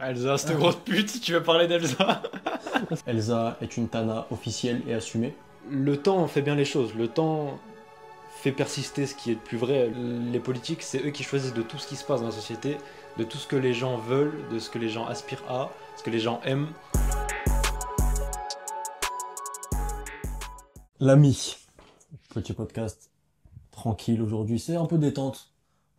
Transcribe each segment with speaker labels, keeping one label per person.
Speaker 1: Elsa, cette grosse pute, tu veux parler d'Elsa?
Speaker 2: Elsa est une Tana officielle et assumée.
Speaker 1: Le temps fait bien les choses, le temps fait persister ce qui est le plus vrai. Les politiques, c'est eux qui choisissent de tout ce qui se passe dans la société, de tout ce que les gens veulent, de ce que les gens aspirent à, ce que les gens aiment.
Speaker 2: L'ami. Petit podcast tranquille aujourd'hui, c'est un peu détente.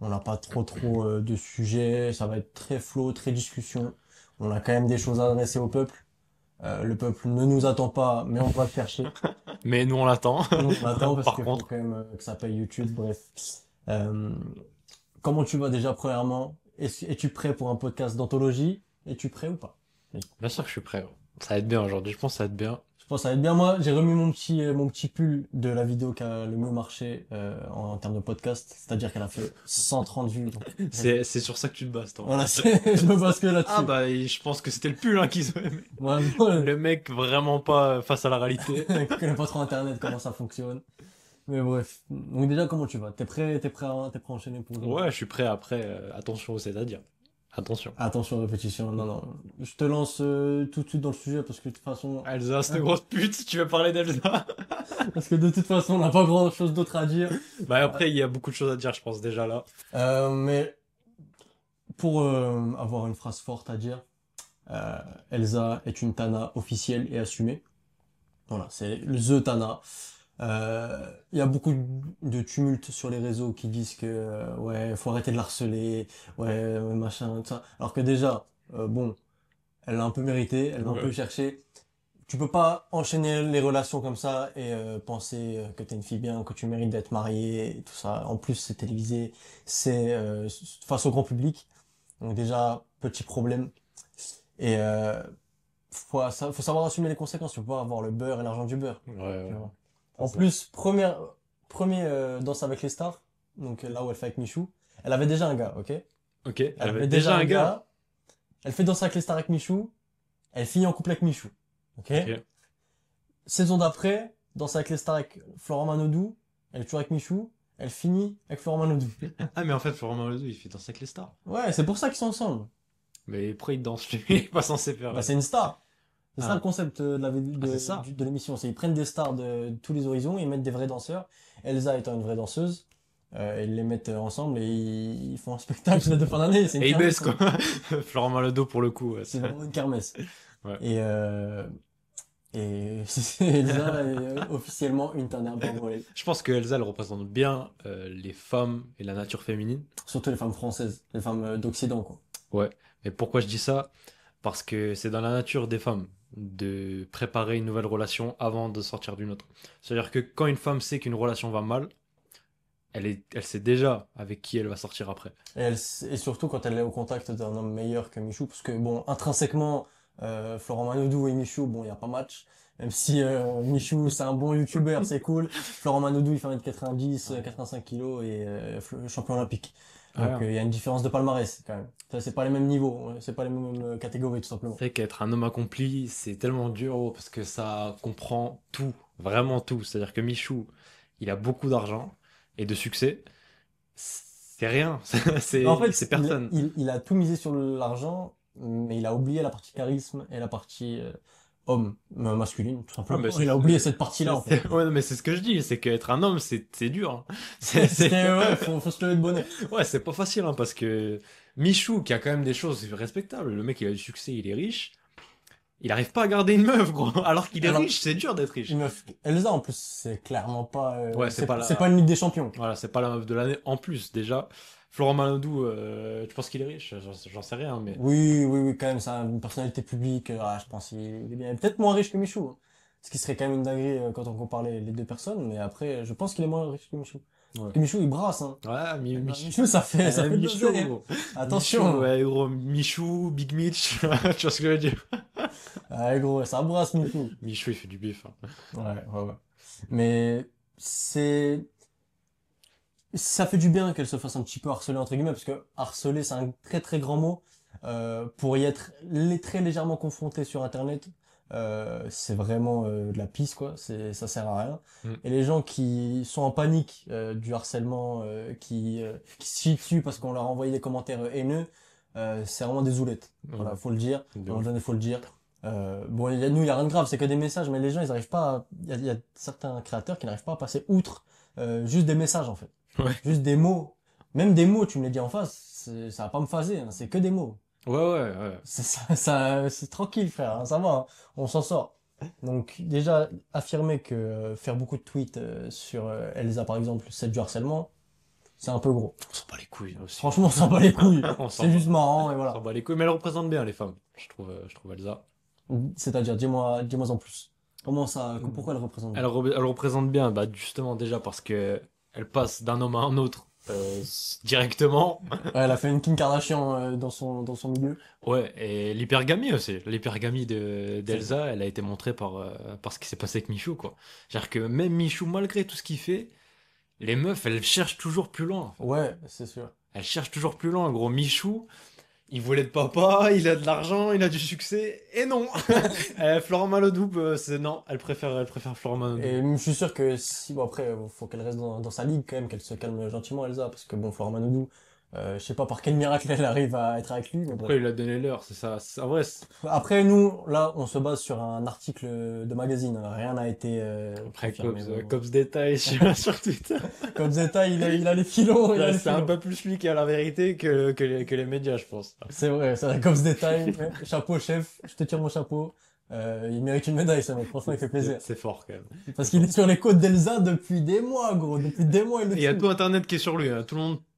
Speaker 2: On n'a pas trop de sujets, ça va être très flow, très discussion. On a quand même des choses à adresser au peuple. Le peuple ne nous attend pas, mais on va le chercher.
Speaker 1: Mais nous on l'attend.
Speaker 2: Nous, on l'attend parce
Speaker 1: Par
Speaker 2: qu'il faut
Speaker 1: contre,
Speaker 2: quand même que ça paye YouTube, bref. Euh, Comment tu vas déjà, premièrement? Es-tu prêt pour un podcast d'anthologie? Es-tu prêt ou pas?
Speaker 1: bien sûr que je suis prêt. Ça va être bien aujourd'hui, je pense que ça va être bien.
Speaker 2: Je pense que ça va être bien. Moi, j'ai remis mon petit pull de la vidéo qui a le mieux marché en termes de podcast. C'est-à-dire qu'elle a fait 130 vues. Donc,
Speaker 1: C'est sur ça que tu te bases, toi.
Speaker 2: voilà, je me base que là-dessus.
Speaker 1: Ah bah, je pense que c'était le pull hein, qu'ils ont aimé.
Speaker 2: Vraiment,
Speaker 1: Le mec vraiment pas face à la réalité.
Speaker 2: je connais pas trop Internet, comment ça fonctionne. Mais bref. Donc déjà, comment tu vas? T'es prêt à enchaîner pour aujourd'hui?
Speaker 1: Ouais, je suis prêt après. Attention, c'est-à-dire. Attention.
Speaker 2: Attention, répétition. Non, non. Je te lance tout de suite dans le sujet
Speaker 1: Elsa, cette grosse pute, tu veux parler d'Elsa?
Speaker 2: parce que de toute façon, on n'a pas grand-chose d'autre à dire.
Speaker 1: Bah après, il y a beaucoup de choses à dire, je pense déjà là.
Speaker 2: Mais pour avoir une phrase forte à dire, euh, Elsa est une Tana officielle et assumée. Voilà, c'est le The Tana. Il y a beaucoup de tumultes sur les réseaux qui disent que ouais, faut arrêter de la harceler, ouais, machin, tout ça. Alors que déjà, bon, elle l'a un peu mérité, elle l'a un peu
Speaker 1: Ouais.
Speaker 2: cherché. Tu peux pas enchaîner les relations comme ça et penser que t'es une fille bien, que tu mérites d'être mariée et tout ça. En plus, c'est télévisé, c'est face au grand public. Donc déjà, petit problème. Et faut savoir assumer les conséquences. Tu peux pas avoir le beurre et l'argent du beurre.
Speaker 1: Ouais,
Speaker 2: Tu
Speaker 1: ouais.
Speaker 2: vois. En plus, premier Danse avec les stars, donc là où elle fait avec Michou, elle avait déjà un gars, ok?
Speaker 1: Ok, elle
Speaker 2: Elle
Speaker 1: avait
Speaker 2: avait
Speaker 1: déjà
Speaker 2: déjà
Speaker 1: un
Speaker 2: un
Speaker 1: gars.
Speaker 2: gars. Elle fait Danse avec les stars avec Michou. Elle finit en couple avec Michou, ok?
Speaker 1: Ok.
Speaker 2: Saison d'après, Danse avec les stars avec Florent Manodou. Elle est toujours avec Michou. Elle finit avec Florent Manodou.
Speaker 1: Ah, mais en fait, Florent Maodo, il fait danser avec les stars.
Speaker 2: Ouais, c'est pour ça qu'ils sont ensemble.
Speaker 1: Mais pourquoi il danse lui? Il est pas censé faire.
Speaker 2: Bah, c'est une star. C'est ça
Speaker 1: Ah.
Speaker 2: le concept
Speaker 1: Ah, c'est ça.
Speaker 2: de l'émission. C'est ils prennent des stars de tous les horizons, ils mettent des vrais danseurs. Elsa étant une vraie danseuse, ils les mettent ensemble et ils font un spectacle de fin d'année. C'est une
Speaker 1: Et il baisse
Speaker 2: kermesse,
Speaker 1: quoi.
Speaker 2: hein.
Speaker 1: Florent Maodo pour le coup.
Speaker 2: C'est vraiment une kermesse.
Speaker 1: Ouais.
Speaker 2: Et Elsa est officiellement une tana pour elle.
Speaker 1: Je pense que Elsa, elle représente bien les femmes et la nature féminine.
Speaker 2: Surtout les femmes françaises, les femmes d'Occident, quoi.
Speaker 1: Ouais. Mais pourquoi je dis ça? Parce que c'est dans la nature des femmes de préparer une nouvelle relation avant de sortir d'une autre. C'est-à-dire que quand une femme sait qu'une relation va mal, elle sait déjà avec qui elle va sortir après.
Speaker 2: Et surtout quand elle est au contact d'un homme meilleur que Michou, parce que bon, intrinsèquement, Florent Manodou et Michou, bon, il n'y a pas match. Même si Michou, c'est un bon youtubeur, c'est cool. Florent Manodou, il fait 1m90, 85 kilos et champion olympique. Donc
Speaker 1: Ouais.
Speaker 2: il y a une différence de palmarès quand même. Ça, c'est pas les mêmes niveaux, c'est pas les mêmes catégories tout simplement.
Speaker 1: C'est qu'être un homme accompli, c'est tellement dur oh, parce que ça comprend tout, vraiment tout. C'est-à-dire que Michou, il a beaucoup d'argent et de succès. C'est rien,
Speaker 2: En
Speaker 1: c'est
Speaker 2: fait,
Speaker 1: personne.
Speaker 2: il a tout misé sur l'argent, mais il a oublié la partie charisme et la partie homme, masculine, tout
Speaker 1: Ah, mais
Speaker 2: simplement. Il a oublié cette partie-là, en fait.
Speaker 1: Ouais, mais c'est ce que je dis, c'est qu'être un homme, c'est dur. Hein.
Speaker 2: Ouais, faut se lever de bonnet.
Speaker 1: Ouais, c'est pas facile, hein, parce que Michou, qui a quand même des choses respectables, le mec, il a du succès, il est riche, il arrive pas à garder une meuf, gros. Alors qu'il est
Speaker 2: Alors,
Speaker 1: riche, c'est dur d'être riche.
Speaker 2: Une meuf, Elsa, en plus, c'est clairement pas,
Speaker 1: Ouais, c'est pas la...
Speaker 2: c'est pas une Ligue des Champions.
Speaker 1: Voilà, c'est pas la meuf de l'année. En plus, déjà, Florent Manodou, tu penses qu'il est riche? J'en sais rien, mais...
Speaker 2: Oui, quand même, c'est une personnalité publique, je pense qu'il est bien. Peut-être moins riche que Michou, hein. Ce qui serait quand même une dinguerie quand on compare les deux personnes, mais après, je pense qu'il est moins riche que Michou.
Speaker 1: Ouais,
Speaker 2: Parce que Michou, il brasse, hein.
Speaker 1: ouais
Speaker 2: Michou, ça fait de
Speaker 1: Michou,
Speaker 2: l'oseille, hein.
Speaker 1: gros.
Speaker 2: Attention.
Speaker 1: Michou, ouais, gros, Michou, Big Mitch, tu vois ce que je veux dire?
Speaker 2: Ouais, gros, ça brasse Michou.
Speaker 1: Michou, il fait du bif. Hein.
Speaker 2: Ouais. Mais c'est, ça fait du bien qu'elle se fasse un petit peu harceler, entre guillemets, parce que harceler, c'est un très très grand mot. Pour y être très légèrement confronté sur Internet, c'est vraiment de la pisse, quoi. Ça sert à rien.
Speaker 1: Mm.
Speaker 2: Et les gens qui sont en panique du harcèlement, qui se chient dessus parce qu'on leur a envoyé des commentaires haineux, c'est vraiment des zoulettes. Voilà, faut le dire. À un
Speaker 1: De
Speaker 2: moment
Speaker 1: ouf.
Speaker 2: donné, faut le dire. Bon, nous, il y a rien de grave, c'est que des messages, mais les gens, ils arrivent pas il y a certains créateurs qui n'arrivent pas à passer outre juste des messages, en fait.
Speaker 1: Ouais.
Speaker 2: Juste des mots. Même des mots, tu me les dis en face, ça va pas me phaser, hein, c'est que des mots.
Speaker 1: Ouais, ouais, ouais.
Speaker 2: C'est tranquille, frère, hein, ça va, hein, on s'en sort. Donc, déjà, affirmer que faire beaucoup de tweets sur Elsa, par exemple, c'est du harcèlement, c'est un peu gros.
Speaker 1: On s'en bat les couilles aussi.
Speaker 2: Franchement, on s'en bat les couilles.
Speaker 1: On s'en
Speaker 2: C'est
Speaker 1: bat.
Speaker 2: juste marrant, et
Speaker 1: On s'en
Speaker 2: voilà.
Speaker 1: bat les couilles, mais elle représente bien les femmes. Je trouve Elsa.
Speaker 2: C'est-à-dire, dis-moi en plus. Comment ça, pourquoi elle représente bien?
Speaker 1: Elle représente bien, bah, justement, déjà parce que elle passe d'un homme à un autre directement.
Speaker 2: Ouais, elle a fait une Kim Kardashian dans son milieu.
Speaker 1: Ouais, et l'hypergamie aussi. L'hypergamie
Speaker 2: C'est vrai.
Speaker 1: d'Elsa, elle a été montrée par ce qui s'est passé avec Michou, quoi. C'est-à-dire que même Michou, malgré tout ce qu'il fait, les meufs, elles cherchent toujours plus loin, en fait.
Speaker 2: Ouais, c'est sûr.
Speaker 1: Elles cherchent toujours plus loin. Gros, Michou, il voulait de papa, il a de l'argent, il a du succès, et non. Florent Malodou, non, elle préfère Florent Malodou.
Speaker 2: Et je suis sûr que si, bon après, faut qu'elle reste dans sa ligue quand même, qu'elle se calme gentiment, Elsa, parce que bon, Florent Manodou, je sais pas par quel miracle elle arrive à être avec lui, mais
Speaker 1: Pourquoi
Speaker 2: bref.
Speaker 1: il a donné l'heure, c'est ça. En vrai,
Speaker 2: Après, nous, là, on se base sur un article de magazine, rien n'a été
Speaker 1: après
Speaker 2: confirmé. Bon.
Speaker 1: Cops Détail sur Twitter.
Speaker 2: Comme Zeta, il a les filons, il a
Speaker 1: Là,
Speaker 2: les
Speaker 1: c'est un
Speaker 2: filons.
Speaker 1: peu plus lui qui a la vérité que les médias, je pense.
Speaker 2: C'est vrai, comme ce détail. Chapeau, chef, je te tire mon chapeau. Il mérite une médaille, ça mec. Franchement, il fait plaisir.
Speaker 1: C'est fort quand même.
Speaker 2: Parce
Speaker 1: C'est
Speaker 2: qu'il
Speaker 1: fort.
Speaker 2: est sur les côtes d'Elsa depuis des mois, gros. Depuis des mois, il le
Speaker 1: Et il y a
Speaker 2: tue.
Speaker 1: tout Internet qui est sur lui, hein.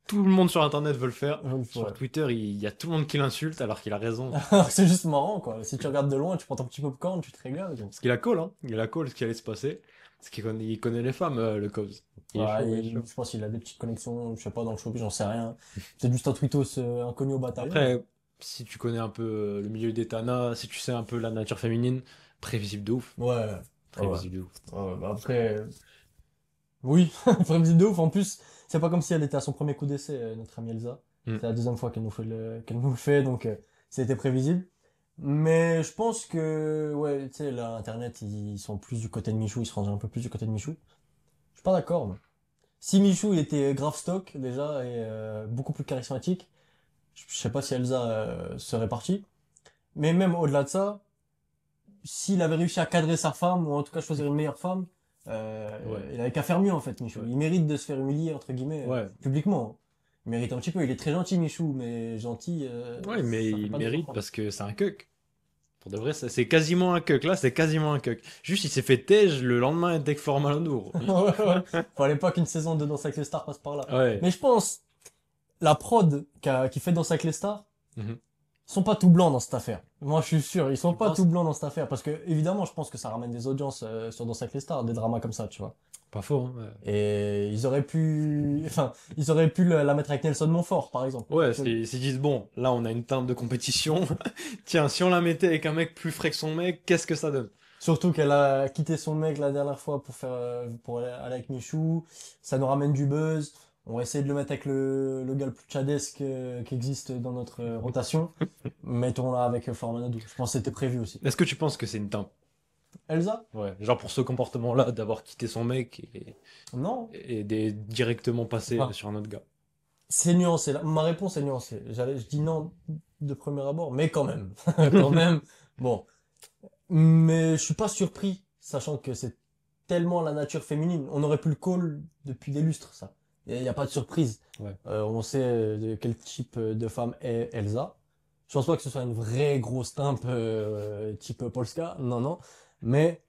Speaker 1: Tout le monde sur Internet veut le faire.
Speaker 2: Ouais.
Speaker 1: Sur Twitter, il y a tout le monde qui l'insulte alors qu'il a raison.
Speaker 2: Alors, c'est juste marrant, quoi. Si tu regardes de loin, tu prends ton petit popcorn, tu te régales. Quoi.
Speaker 1: Parce qu'il a call, hein. Il a call ce qui allait se passer. Parce il connaît les femmes, le Cobbs. Il est chaud,
Speaker 2: Ouais,
Speaker 1: il est chaud.
Speaker 2: je pense qu'il a des petites connexions, je sais pas, dans le showbiz, j'en sais rien. C'est juste un tweetos inconnu au bataillon.
Speaker 1: Après, si tu connais un peu le milieu des Tana, si tu sais un peu la nature féminine, prévisible de ouf.
Speaker 2: Ouais, ouais.
Speaker 1: Prévisible de ouf.
Speaker 2: Ouais, bah après, oui, prévisible de ouf. En plus, c'est pas comme si elle était à son premier coup d'essai, notre amie Elsa.
Speaker 1: Hmm.
Speaker 2: C'est la deuxième fois qu'elle nous le fait, donc c'était prévisible. Mais je pense que, ouais, tu sais, là, Internet, ils sont plus du côté de Michou, ils se rangent un peu plus du côté de Michou. Je suis pas d'accord, moi. Si Michou, il était grave stock, déjà, et beaucoup plus charismatique, je sais pas si Elsa serait partie. Mais même au-delà de ça, s'il avait réussi à cadrer sa femme, ou en tout cas choisir une meilleure femme,
Speaker 1: Ouais.
Speaker 2: il avait qu'à faire mieux en fait, Michou.
Speaker 1: Ouais.
Speaker 2: Il mérite de se faire humilier, entre guillemets,
Speaker 1: Ouais.
Speaker 2: publiquement. Hein. Il mérite un petit peu, il est très gentil, Michou, mais gentil,
Speaker 1: Ouais, mais
Speaker 2: ça fait
Speaker 1: il
Speaker 2: pas
Speaker 1: mérite
Speaker 2: décent.
Speaker 1: parce que c'est un cuck. Pour de vrai, c'est quasiment un cuck. Là, c'est quasiment un cuck. Juste, il s'est fait tège le lendemain avec Florent Malendour.
Speaker 2: Ouais, ouais. Fallait pas qu'une saison de Danse avec les stars passe par là.
Speaker 1: Ouais.
Speaker 2: Mais je pense, la prod qui fait Danse avec les stars,
Speaker 1: Mhm.
Speaker 2: sont pas tout blancs dans cette affaire. Moi, je suis sûr, ils sont
Speaker 1: Tu
Speaker 2: pas
Speaker 1: penses?
Speaker 2: tout blancs dans cette affaire. Parce que, évidemment, je pense que ça ramène des audiences sur Danse avec les stars, des dramas comme ça, tu vois.
Speaker 1: Pas faux, hein. Ouais.
Speaker 2: Et ils auraient pu la mettre avec Nelson Montfort, par exemple.
Speaker 1: Ouais, s'ils disent, bon, là, on a une teinte de compétition. Tiens, si on la mettait avec un mec plus frais que son mec, qu'est-ce que ça donne?
Speaker 2: Surtout qu'elle a quitté son mec la dernière fois pour aller avec Michou. Ça nous ramène du buzz. On va essayer de le mettre avec le gars le plus tchadesque qui existe dans notre rotation. Mettons-la avec Florent Manodou. Je pense que c'était prévu aussi.
Speaker 1: Est-ce que tu penses que c'est une teinte?
Speaker 2: Elsa?
Speaker 1: Ouais. Genre pour ce comportement-là, d'avoir quitté son mec
Speaker 2: Non.
Speaker 1: directement passé
Speaker 2: Enfin,
Speaker 1: sur un autre gars.
Speaker 2: c'est nuancé. Ma réponse est nuancée. Je dis non de premier abord, mais quand même. Quand même. Bon. Mais je suis pas surpris, sachant que c'est tellement la nature féminine. On aurait pu le call depuis des lustres, ça. Il n'y a pas de surprise.
Speaker 1: Ouais.
Speaker 2: On sait de quel type de femme est Elsa. Je pense pas que ce soit une vraie grosse timpe type Polska. Non, non. Mais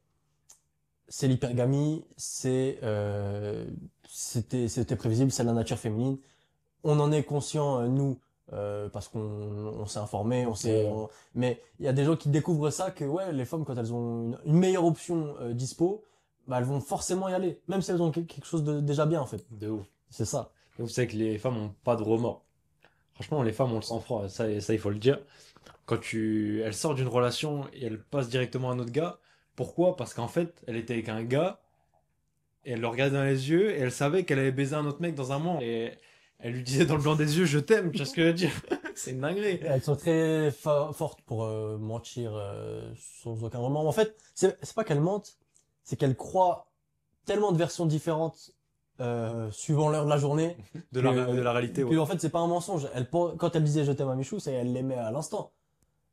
Speaker 2: c'est l'hypergamie, c'était prévisible, c'est la nature féminine. On en est conscient, nous, parce qu'on s'est informé,
Speaker 1: Ouais.
Speaker 2: mais il y a des gens qui découvrent ça, que ouais, les femmes, quand elles ont une meilleure option dispo, bah, elles vont forcément y aller, même si elles ont quelque chose de déjà bien, en fait.
Speaker 1: De ouf.
Speaker 2: C'est ça.
Speaker 1: Vous savez que les femmes ont pas de remords. Franchement, les femmes ont le sang-froid, ça il faut le dire. Elle sort d'une relation et elle passe directement à un autre gars, pourquoi? Parce qu'en fait, elle était avec un gars, et elle le regardait dans les yeux, et elle savait qu'elle allait baiser un autre mec dans un mois. Et elle lui disait dans le blanc des yeux, je t'aime, tu vois ce que je veux dire? C'est une dinguerie.
Speaker 2: Elles sont très fortes pour mentir sans aucun remords. En fait, c'est pas qu'elles mentent, c'est qu'elles croient tellement de versions différentes suivant l'heure de la journée.
Speaker 1: De la réalité,
Speaker 2: Que
Speaker 1: ouais.
Speaker 2: en fait, c'est pas un mensonge. Quand elle disait je t'aime à Michou, c'est elle l'aimait à l'instant.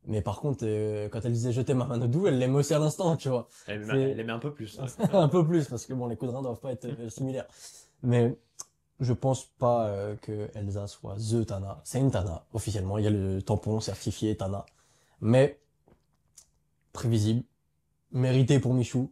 Speaker 2: Mais par contre, quand elle disait je t'aime à Manodou, elle l'aimait aussi à l'instant, tu vois.
Speaker 1: Elle
Speaker 2: C'est
Speaker 1: aimait un peu plus, ouais.
Speaker 2: un peu plus, parce que bon, les coups de rein doivent pas être similaires. Mais je pense pas que Elsa soit The Tana. C'est une Tana, officiellement. Il y a le tampon certifié Tana. Mais prévisible, mérité pour Michou.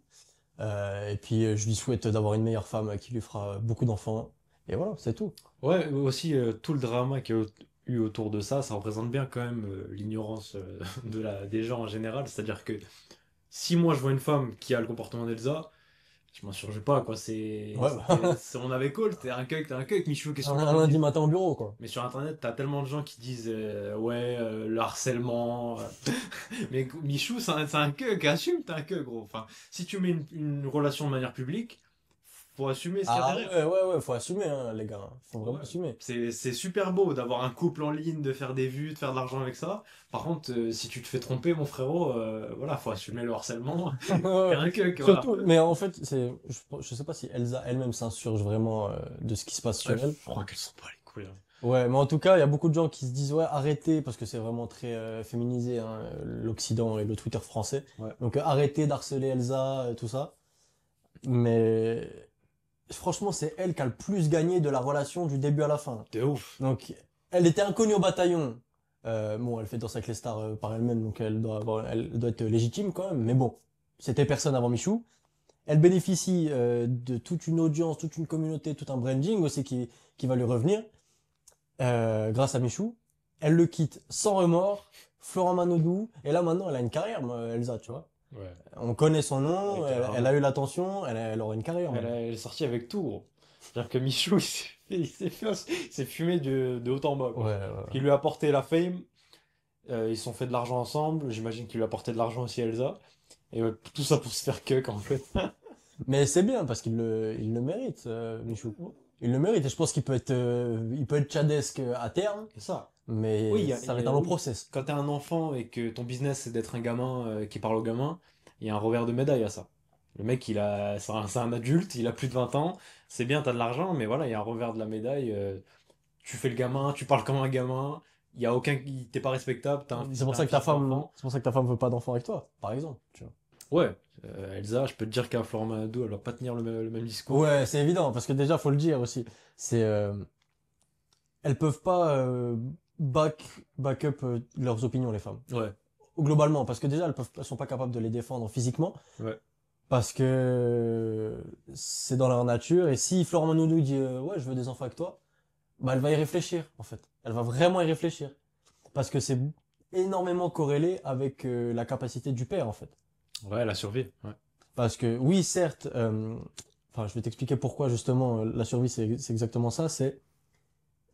Speaker 2: Et puis je lui souhaite d'avoir une meilleure femme qui lui fera beaucoup d'enfants. Et voilà, c'est tout.
Speaker 1: Ouais, aussi, tout le drama qu'il y a eu autour de ça, ça représente bien quand même l'ignorance des gens en général. C'est-à-dire que si moi je vois une femme qui a le comportement d'Elsa, je m'insurge pas, quoi.
Speaker 2: Ouais, bah,
Speaker 1: On avait call, t'es un cuec, Michou, qu'est-ce que tu veux
Speaker 2: un
Speaker 1: qu'on te
Speaker 2: lundi
Speaker 1: dise?
Speaker 2: matin au bureau, quoi.
Speaker 1: Mais sur internet, t'as tellement de gens qui disent ouais, le harcèlement. Mais Michou, c'est un queue, assume, t'es un queue, gros. Enfin, si tu mets une relation de manière publique, faut assumer ce qu'il y a
Speaker 2: Ah
Speaker 1: derrière.
Speaker 2: ouais, faut assumer, hein, les gars. Faut vraiment
Speaker 1: Ouais.
Speaker 2: assumer.
Speaker 1: C'est super beau d'avoir un couple en ligne, de faire des vues, de faire de l'argent avec ça. Par contre, si tu te fais tromper, mon frérot, voilà, faut assumer le harcèlement. T'es un queue, voilà.
Speaker 2: Surtout, mais en fait, je sais pas si Elsa elle-même s'insurge vraiment de ce qui se passe
Speaker 1: Ouais,
Speaker 2: sur elle.
Speaker 1: je crois qu'elles sont pas les couilles, hein.
Speaker 2: Ouais, mais en tout cas, il y a beaucoup de gens qui se disent ouais, arrêtez parce que c'est vraiment très féminisé, hein, l'Occident et le Twitter français.
Speaker 1: Ouais.
Speaker 2: Donc arrêtez d'harceler Elsa, tout ça. Mais franchement, c'est elle qui a le plus gagné de la relation du début à la fin.
Speaker 1: De ouf.
Speaker 2: Donc, elle était inconnue au bataillon. Bon, elle fait Danser avec les stars par elle-même, donc elle doit être légitime quand même. Mais bon, c'était personne avant Michou. Elle bénéficie de toute une audience, toute une communauté, tout un branding aussi qui va lui revenir grâce à Michou. Elle le quitte sans remords, Florent Manodou, et là maintenant elle a une carrière, Elsa, tu vois.
Speaker 1: Ouais.
Speaker 2: On connaît son nom,
Speaker 1: Avec,
Speaker 2: elle a eu l'attention, elle aura une carrière maintenant.
Speaker 1: elle est sortie avec tout, gros. C'est-à-dire que Michou, il s'est fumé de haut en bas,
Speaker 2: Ouais,
Speaker 1: quoi.
Speaker 2: ouais, ouais.
Speaker 1: Il lui a apporté la fame, ils se sont fait de l'argent ensemble, j'imagine qu'il lui a apporté de l'argent aussi à Elsa. Et tout ça pour se faire cuck, en fait.
Speaker 2: Mais c'est bien parce il le mérite, Michou. Il le mérite et je pense il peut être tchadesque à terme,
Speaker 1: C'est ça. Oui,
Speaker 2: mais ça va être un long
Speaker 1: oui.
Speaker 2: process.
Speaker 1: Quand t'es un enfant et que ton business c'est d'être un gamin qui parle aux gamins, il y a un revers de médaille à ça. Le mec, c'est un adulte, il a plus de 20 ans, c'est bien, t'as de l'argent, mais voilà, il y a un revers de la médaille. Tu fais le gamin, tu parles comme un gamin, il y a aucun, t'es pas respectable, t'as un fils d'enfant.
Speaker 2: C'est pour ça que ta femme veut pas d'enfant avec toi, par exemple, tu vois.
Speaker 1: Ouais, Elsa, je peux te dire qu'à Florent Manodou, elle va pas tenir le même discours.
Speaker 2: Ouais, c'est évident parce que déjà faut le dire aussi, c'est elles peuvent pas back up leurs opinions les femmes.
Speaker 1: Ouais,
Speaker 2: Globalement parce que déjà elles sont pas capables de les défendre physiquement
Speaker 1: ouais.
Speaker 2: parce que c'est dans leur nature et si Florent Manodou dit ouais, je veux des enfants avec toi, bah elle va y réfléchir en fait. Elle va vraiment y réfléchir parce que c'est énormément corrélé avec la capacité du père en fait.
Speaker 1: Ouais, la survie. Ouais.
Speaker 2: Parce que oui, certes, enfin je vais t'expliquer pourquoi justement la survie c'est exactement ça, c'est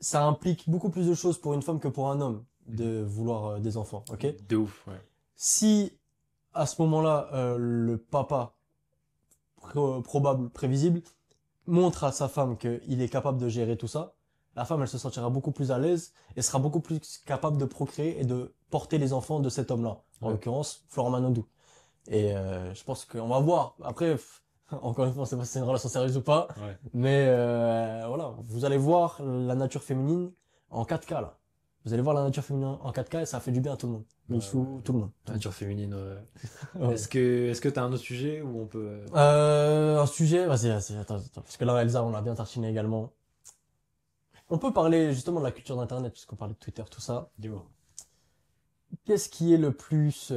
Speaker 2: ça implique beaucoup plus de choses pour une femme que pour un homme de vouloir des enfants, ok?
Speaker 1: De ouf, ouais.
Speaker 2: Si à ce moment-là le papa probable, prévisible montre à sa femme qu'il est capable de gérer tout ça, la femme, elle se sentira beaucoup plus à l'aise et sera beaucoup plus capable de procréer et de porter les enfants de cet homme-là. En
Speaker 1: Ouais.
Speaker 2: l'occurrence, Florent Manodou. Et je pense qu'on va voir. Après, encore une fois, on sait pas si c'est une relation sérieuse ou pas.
Speaker 1: Ouais.
Speaker 2: Mais voilà, vous allez voir la nature féminine en 4K là. Vous allez voir la nature féminine en 4K et ça fait du bien à tout le monde. Michou, tout le monde.
Speaker 1: Nature féminine, ouais.
Speaker 2: Ouais.
Speaker 1: Est-ce que t'as un autre sujet où on peut.
Speaker 2: Un sujet, vas-y, attends, parce que là, Elsa, on l'a bien tartiné également. On peut parler justement de la culture d'Internet, puisqu'on parlait de Twitter, tout ça.
Speaker 1: Dis-moi.
Speaker 2: Qu'est-ce qui est le plus,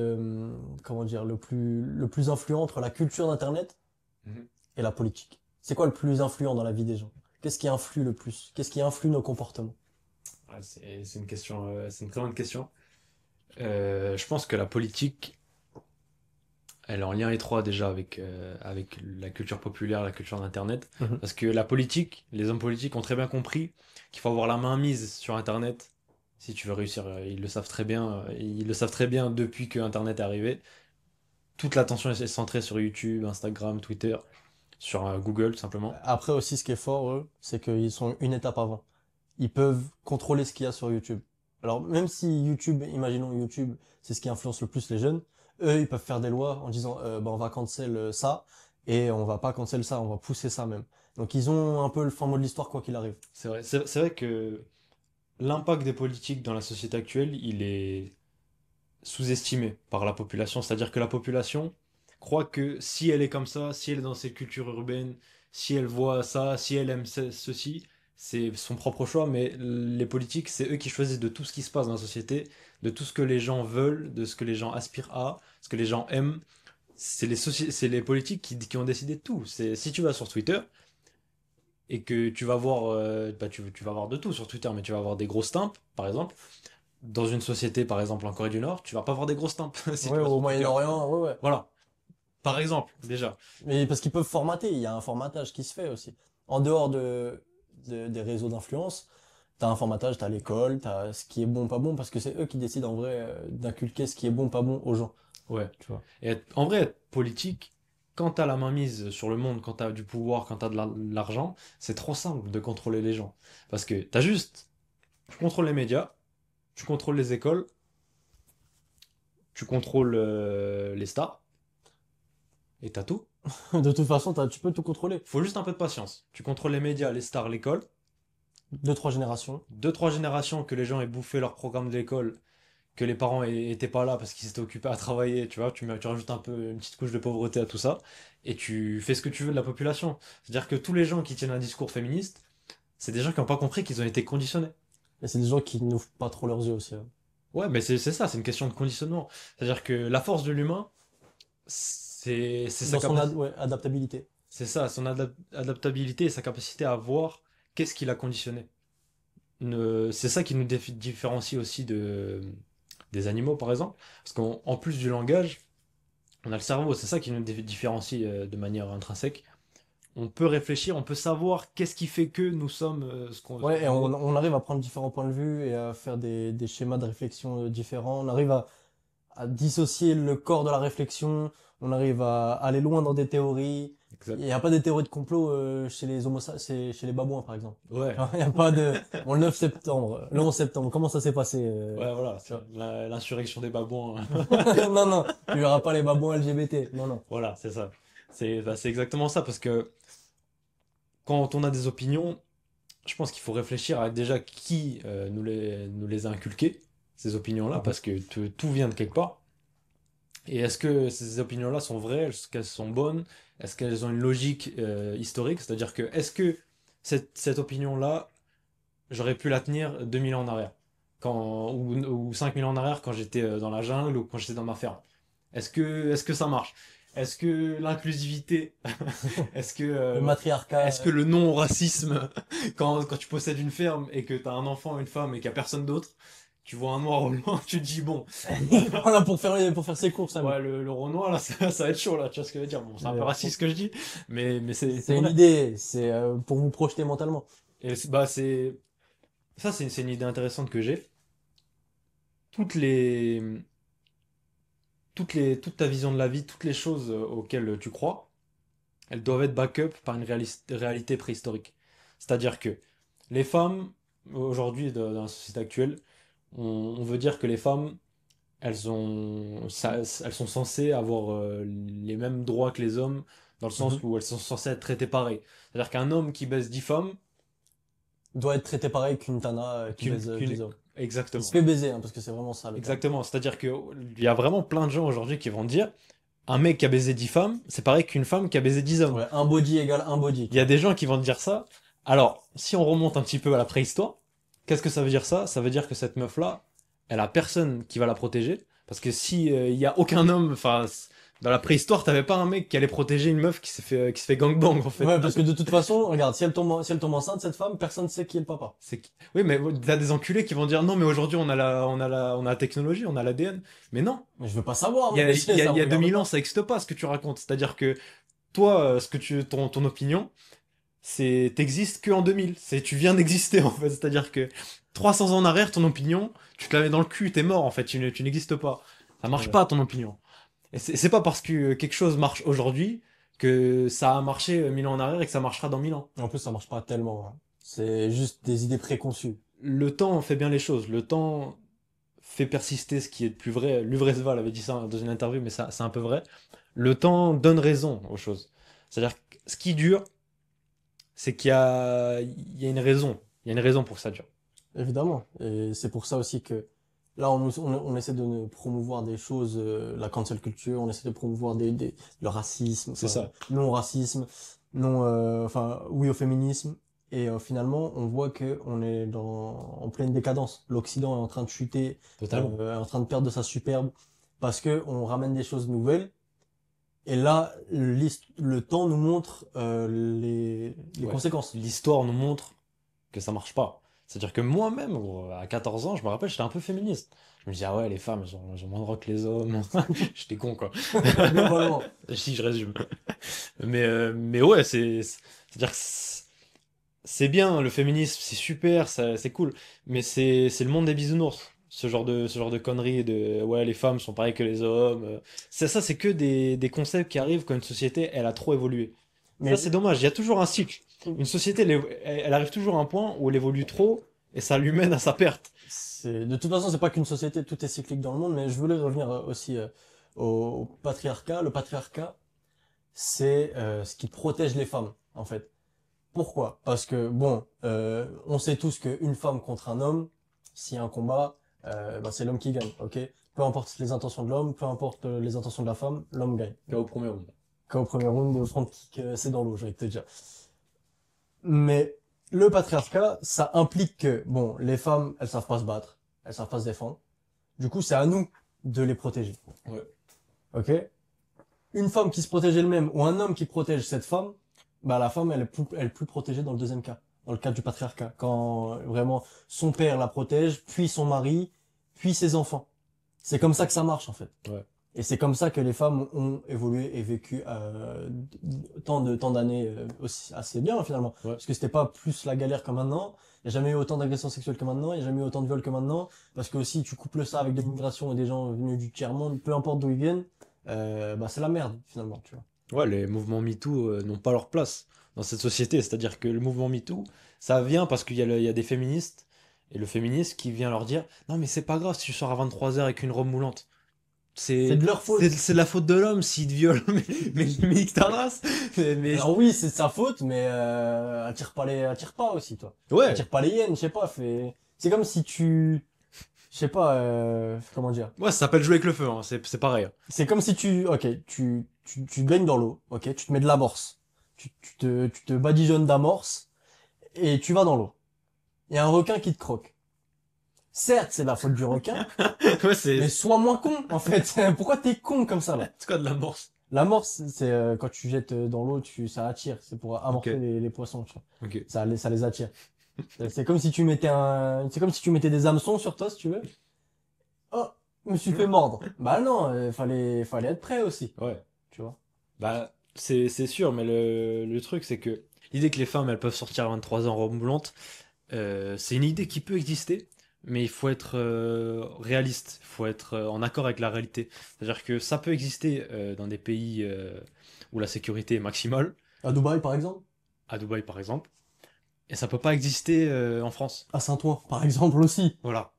Speaker 2: comment dire, le plus influent entre la culture d'Internet
Speaker 1: Mhm.
Speaker 2: et la politique? C'est quoi le plus influent dans la vie des gens? Qu'est-ce qui influe le plus? Qu'est-ce qui influe nos comportements?
Speaker 1: Ouais, c'est une question, c'est une très bonne question. Je pense que la politique, elle est en lien étroit déjà avec la culture populaire, la culture d'Internet.
Speaker 2: Mhm.
Speaker 1: Parce que la politique, les hommes politiques ont très bien compris qu'il faut avoir la main mise sur Internet si tu veux réussir. Ils le savent très bien. Ils le savent très bien depuis que Internet est arrivé. Toute l'attention est centrée sur YouTube, Instagram, Twitter, sur Google, tout simplement.
Speaker 2: Après aussi, ce qui est fort, eux, c'est qu'ils sont une étape avant. Ils peuvent contrôler ce qu'il y a sur YouTube. Alors, même si YouTube, imaginons YouTube, c'est ce qui influence le plus les jeunes, eux, ils peuvent faire des lois en disant, bah, on va cancel ça, et on va pas cancel ça, on va pousser ça même. Donc ils ont un peu le fin mot de l'histoire quoi qu'il arrive.
Speaker 1: C'est vrai. C'est vrai que l'impact des politiques dans la société actuelle, il est sous-estimé par la population. C'est-à-dire que la population croit que si elle est comme ça, si elle est dans cette culture urbaine, si elle voit ça, si elle aime ceci, c'est son propre choix. Mais les politiques, c'est eux qui choisissent de tout ce qui se passe dans la société, de tout ce que les gens veulent, de ce que les gens aspirent à, ce que les gens aiment. C'est les politiques qui ont décidé de tout. Si tu vas sur Twitter et que tu vas voir, tu vas voir de tout sur Twitter, mais tu vas avoir des grosses timpes, par exemple. Dans une société, par exemple en Corée du Nord, tu vas pas voir des grosses timpes si tu
Speaker 2: Ouais,
Speaker 1: vas sur
Speaker 2: au
Speaker 1: Twitter.
Speaker 2: Moyen-Orient, ouais, ouais.
Speaker 1: Voilà, par exemple, déjà.
Speaker 2: Mais parce qu'ils peuvent formater, il y a un formatage qui se fait aussi. En dehors des réseaux d'influence, t'as un formatage, t'as l'école, t'as ce qui est bon, pas bon, parce que c'est eux qui décident en vrai d'inculquer ce qui est bon, pas bon aux gens.
Speaker 1: Ouais.
Speaker 2: Tu vois.
Speaker 1: Et en vrai, être politique, quand t'as la main mise sur le monde, quand t'as du pouvoir, quand t'as de l'argent, c'est trop simple de contrôler les gens. Parce que tu contrôles les médias, tu contrôles les écoles, tu contrôles les stars, et t'as tout.
Speaker 2: De toute façon, tu peux tout contrôler.
Speaker 1: Faut juste un peu de patience. Tu contrôles les médias, les stars, l'école.
Speaker 2: Deux, trois générations.
Speaker 1: Deux, trois générations que les gens aient bouffé leur programme de l'école, que les parents étaient pas là parce qu'ils s'étaient occupés à travailler, tu vois, tu rajoutes un peu une petite couche de pauvreté à tout ça, et tu fais ce que tu veux de la population. C'est-à-dire que tous les gens qui tiennent un discours féministe, c'est des gens qui n'ont pas compris qu'ils ont été conditionnés.
Speaker 2: Et c'est des gens qui n'ouvrent pas trop leurs yeux aussi, hein.
Speaker 1: Ouais, mais c'est ça, c'est une question de conditionnement. C'est-à-dire que la force de l'humain, c'est sa
Speaker 2: Dans son
Speaker 1: capacité.
Speaker 2: ouais, adaptabilité.
Speaker 1: C'est ça, son adaptabilité et sa capacité à voir qu'est-ce qui l'a conditionné. C'est ça qui nous différencie aussi des animaux, par exemple. Parce qu'en plus du langage, on a le cerveau, c'est ça qui nous différencie de manière intrinsèque. On peut réfléchir, on peut savoir qu'est-ce qui fait que nous sommes ce
Speaker 2: Ouais, et
Speaker 1: qu'on est.
Speaker 2: on arrive à prendre différents points de vue et à faire des schémas de réflexion différents. On arrive à dissocier le corps de la réflexion. On arrive à aller loin dans des théories. Il
Speaker 1: Exact.
Speaker 2: n'y a pas de théories de complot chez les c'est chez les babouins, par exemple.
Speaker 1: Ouais,
Speaker 2: Il n'y a pas de... Bon, le 9 septembre, le 11 septembre, comment ça s'est passé
Speaker 1: ouais, voilà,
Speaker 2: tu vois.
Speaker 1: l'insurrection des babouins.
Speaker 2: Non, non, tu verras pas les babouins LGBT. Non, non.
Speaker 1: Voilà, c'est ça. C'est exactement ça, parce que quand on a des opinions, je pense qu'il faut réfléchir à déjà qui nous les a inculquées, ces opinions-là,
Speaker 2: Mhm.
Speaker 1: parce que tout vient de quelque part. Et est-ce que ces opinions-là sont vraies? Est-ce qu'elles sont bonnes? Est-ce qu'elles ont une logique historique? C'est-à-dire que est-ce que cette opinion-là, j'aurais pu la tenir 2000 ans en arrière? Ou 5000 ans en arrière quand j'étais dans la jungle ou quand j'étais dans ma ferme? Est-ce que ça marche? Est-ce que l'inclusivité, est-ce que,
Speaker 2: Le
Speaker 1: euh,
Speaker 2: matriarcat.
Speaker 1: est-ce que le non-racisme, quand tu possèdes une ferme et que tu as un enfant, une femme et qu'il n'y a personne d'autre, tu vois un noir au loin, tu te dis, bon,
Speaker 2: Voilà, pour faire ses courses, hein.
Speaker 1: ouais, le Renoir, là, ça va être chaud, là, tu vois ce que je veux dire. Bon, c'est un peu raciste ce que je dis, mais c'est
Speaker 2: C'est une
Speaker 1: vrai.
Speaker 2: idée, c'est pour vous projeter mentalement.
Speaker 1: Et ça, c'est une idée intéressante que j'ai. Toutes les, toute ta vision de la vie, toutes les choses auxquelles tu crois, elles doivent être back-up par une réalité préhistorique. C'est-à-dire que les femmes, aujourd'hui, dans la société actuelle, on veut dire que les femmes, elles sont censées avoir les mêmes droits que les hommes, dans le sens
Speaker 2: Mhm.
Speaker 1: où elles sont censées être traitées pareil. C'est-à-dire qu'un homme qui baise 10 femmes,
Speaker 2: Doit être traité pareil qu'une Tana qui baise 10 hommes. Il se
Speaker 1: exactement.
Speaker 2: fait baiser, hein, parce que c'est vraiment ça le terme.
Speaker 1: Exactement. C'est-à-dire qu'il y a vraiment plein de gens aujourd'hui qui vont dire un mec qui a baisé 10 femmes, c'est pareil qu'une femme qui a baisé 10 hommes.
Speaker 2: Ouais, un body égale un body,
Speaker 1: Il y a
Speaker 2: quoi.
Speaker 1: des gens qui vont te dire ça. Alors, si on remonte un petit peu à la préhistoire, qu'est-ce que ça veut dire ça? Ça veut dire que cette meuf-là, elle a personne qui va la protéger. Parce que si il y a aucun homme, enfin, dans la préhistoire, t'avais pas un mec qui allait protéger une meuf qui se fait gangbang en fait.
Speaker 2: Ouais, parce que de toute façon, regarde, si elle tombe enceinte, cette femme, personne ne sait qui est le papa.
Speaker 1: Oui, mais t'as des enculés qui vont dire non, mais aujourd'hui on a la technologie, on a l'ADN. Mais non,
Speaker 2: Mais je veux pas savoir,
Speaker 1: il y
Speaker 2: moi,
Speaker 1: a,
Speaker 2: monsieur, ça me
Speaker 1: il y a
Speaker 2: regarde
Speaker 1: 2000 ans,
Speaker 2: pas.
Speaker 1: ça n'existe pas ce que tu racontes. C'est-à-dire que toi, ton opinion, t'existes que en 2000. Tu viens d'exister en fait. C'est-à-dire que 300 ans en arrière, ton opinion, tu te la mets dans le cul, t'es mort en fait, tu n'existes pas. Ça marche
Speaker 2: Ouais.
Speaker 1: pas ton opinion. Et c'est pas parce que quelque chose marche aujourd'hui que ça a marché 1000 ans en arrière et que ça marchera dans 1000 ans.
Speaker 2: En plus, ça marche pas tellement, hein. C'est juste des idées préconçues.
Speaker 1: Le temps fait bien les choses. Le temps fait persister ce qui est le plus vrai. Luvresval avait dit ça dans une interview, mais ça, c'est un peu vrai. Le temps donne raison aux choses. C'est-à-dire que ce qui dure, c'est qu'il y a une raison. Il y a une raison pour que ça dure.
Speaker 2: Évidemment. Et c'est pour ça aussi que là, on essaie de promouvoir des choses, la cancel culture, on essaie de promouvoir le racisme,
Speaker 1: C'est
Speaker 2: enfin,
Speaker 1: ça.
Speaker 2: non-racisme, non, enfin, oui au féminisme. Et finalement, on voit que on est en pleine décadence. L'Occident est en train de chuter,
Speaker 1: Totalement.
Speaker 2: est en train de perdre de sa superbe, parce que on ramène des choses nouvelles. Et là, le temps nous montre les
Speaker 1: Ouais.
Speaker 2: conséquences.
Speaker 1: L'histoire nous montre que ça marche pas. C'est-à-dire que moi-même, gros, à 14 ans, je me rappelle, j'étais un peu féministe. Je me disais, ah ouais, les femmes, elles ont moins de droits que les hommes. J'étais con, quoi.
Speaker 2: Globalement.
Speaker 1: Si, je résume. Mais ouais, c'est-à-dire que c'est bien, le féminisme, c'est super, c'est cool. Mais c'est le monde des bisounours. Ce genre de conneries de ouais, les femmes sont pareilles que les hommes. Ça, c'est que des concepts qui arrivent quand une société, elle a trop évolué. Ça,
Speaker 2: Mais
Speaker 1: c'est dommage. Il y a toujours un cycle. Une société, elle arrive toujours à un point où elle évolue trop et ça lui mène à sa perte.
Speaker 2: de toute façon, c'est pas qu'une société, tout est cyclique dans le monde, mais je voulais revenir aussi au patriarcat. Le patriarcat, c'est ce qui protège les femmes, en fait. Pourquoi? Parce que, bon, on sait tous qu'une femme contre un homme, s'il y a un combat, bah, c'est l'homme qui gagne, ok? Peu importe les intentions de l'homme, peu importe les intentions de la femme, l'homme gagne.
Speaker 1: Là, au premier round.
Speaker 2: Quand au premier round, de front kick, c'est dans l'eau, j'ai envie de te dire. Mais le patriarcat, ça implique que, bon, les femmes, elles savent pas se battre, elles savent pas se défendre. Du coup, c'est à nous de les protéger.
Speaker 1: Ouais.
Speaker 2: Ok? Une femme qui se protège elle-même ou un homme qui protège cette femme, bah la femme, elle est plus protégée dans le deuxième cas, dans le cas du patriarcat, quand vraiment son père la protège, puis son mari, puis ses enfants. C'est comme ça que ça marche en fait.
Speaker 1: Ouais.
Speaker 2: Et c'est comme ça que les femmes ont évolué et vécu tant d'années aussi assez bien finalement.
Speaker 1: Ouais.
Speaker 2: Parce que c'était pas plus la galère que maintenant. Il n'y a jamais eu autant d'agressions sexuelles que maintenant. Il n'y a jamais eu autant de viols que maintenant. Parce que aussi tu couples ça avec de l'immigration et des gens venus du tiers-monde, peu importe d'où ils viennent, bah c'est la merde finalement, tu vois.
Speaker 1: Ouais, les mouvements MeToo n'ont pas leur place dans cette société. C'est-à-dire que le mouvement MeToo, ça vient parce qu'il y a des féministes et le féministe qui vient leur dire non, mais c'est pas grave si tu sors à 23 h avec une robe moulante.
Speaker 2: C'est
Speaker 1: C'est
Speaker 2: de leur faute.
Speaker 1: c'est de la faute de l'homme s'il te viole, mais nique ta race. Mais
Speaker 2: Alors oui, c'est de sa faute, mais attire pas aussi toi.
Speaker 1: ouais,
Speaker 2: Attire pas les hyènes, je sais pas. C'est comme si je sais pas, comment dire.
Speaker 1: ouais, ça s'appelle jouer avec le feu, hein. C'est pareil, hein.
Speaker 2: C'est comme si ok, tu baignes dans l'eau, ok, tu te mets de l'amorce, tu te badigeonnes d'amorce et tu vas dans l'eau. Il y a un requin qui te croque. Certes, c'est la faute du requin,
Speaker 1: Ouais,
Speaker 2: mais
Speaker 1: c'est
Speaker 2: sois moins con, en fait. Pourquoi t'es con comme ça, là?
Speaker 1: quoi de la morse?
Speaker 2: L'amorce, c'est quand tu jettes dans l'eau, ça attire. C'est pour amorcer
Speaker 1: Ok,
Speaker 2: les poissons, tu vois.
Speaker 1: ok.
Speaker 2: Ça les attire. C'est comme si c'est comme si tu mettais des hameçons sur toi, si tu veux. Oh, je me suis fait mordre. Bah non, fallait être prêt aussi,
Speaker 1: Ouais.
Speaker 2: tu vois.
Speaker 1: Bah, c'est sûr, mais le truc, c'est que l'idée que les femmes, elles peuvent sortir à 23 ans en robe moulante, c'est une idée qui peut exister, mais il faut être réaliste, il faut être en accord avec la réalité. C'est-à-dire que ça peut exister dans des pays où la sécurité est maximale,
Speaker 2: À Dubaï, par exemple.
Speaker 1: à Dubaï par exemple, et ça peut pas exister en France.
Speaker 2: À Saint-Ouen, par exemple aussi.
Speaker 1: Voilà.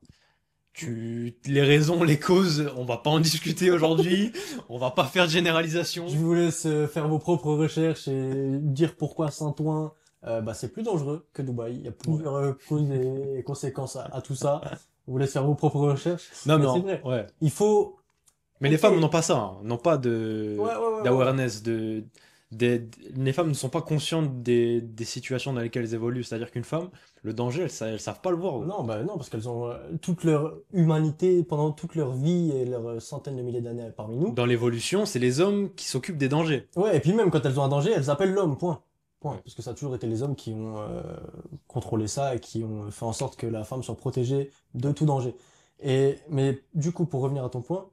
Speaker 1: Les raisons, les causes, on va pas en discuter aujourd'hui, on va pas faire de généralisation.
Speaker 2: Je vous laisse faire vos propres recherches et dire pourquoi Saint-Ouen, bah, c'est plus dangereux que Dubaï. Il y a plusieurs causes et conséquences à tout ça. Je vous laisse faire vos propres recherches.
Speaker 1: Non,
Speaker 2: Mais
Speaker 1: mais
Speaker 2: c'est vrai.
Speaker 1: ouais.
Speaker 2: Il faut...
Speaker 1: Mais les
Speaker 2: Ok.
Speaker 1: femmes n'ont pas ça, hein, n'ont pas
Speaker 2: Ouais, ouais, ouais, ouais.
Speaker 1: d'awareness, les femmes ne sont pas conscientes des situations dans lesquelles elles évoluent. C'est-à-dire qu'une femme, le danger, elles savent pas le voir, gros.
Speaker 2: Non, bah non, parce qu'elles ont toute leur humanité pendant toute leur vie et leurs centaines de milliers d'années parmi nous.
Speaker 1: Dans l'évolution, c'est les hommes qui s'occupent des dangers.
Speaker 2: Ouais, et puis même quand elles ont un danger, elles appellent l'homme, point. Point.
Speaker 1: Ouais.
Speaker 2: Parce que ça a toujours été les hommes qui ont contrôlé ça et qui ont fait en sorte que la femme soit protégée de tout danger. Mais du coup, pour revenir à ton point,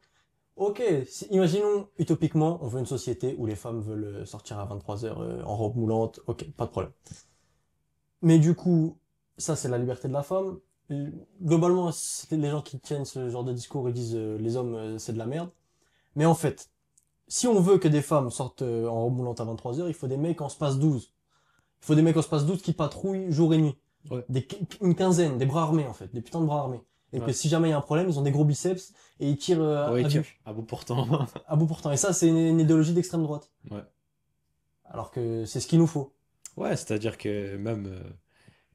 Speaker 2: ok, imaginons utopiquement, on veut une société où les femmes veulent sortir à 23 heures en robe moulante, ok, pas de problème. Mais du coup, ça c'est la liberté de la femme. Globalement, les gens qui tiennent ce genre de discours, ils disent les hommes c'est de la merde. Mais en fait, si on veut que des femmes sortent en robe moulante à 23 heures, il faut des mecs en space 12. Il faut des mecs en space 12 qui patrouillent jour et nuit.
Speaker 1: Ouais.
Speaker 2: Une quinzaine, des bras armés en fait, des putains de bras armés. Et
Speaker 1: Ouais.
Speaker 2: que si jamais il y a un problème, ils ont des gros biceps et ils tirent
Speaker 1: Ouais,
Speaker 2: à
Speaker 1: tiens,
Speaker 2: vue,
Speaker 1: à bout portant.
Speaker 2: à bout portant. Et ça, c'est une idéologie d'extrême droite.
Speaker 1: Ouais.
Speaker 2: Alors que c'est ce qu'il nous faut.
Speaker 1: Ouais, c'est-à-dire que même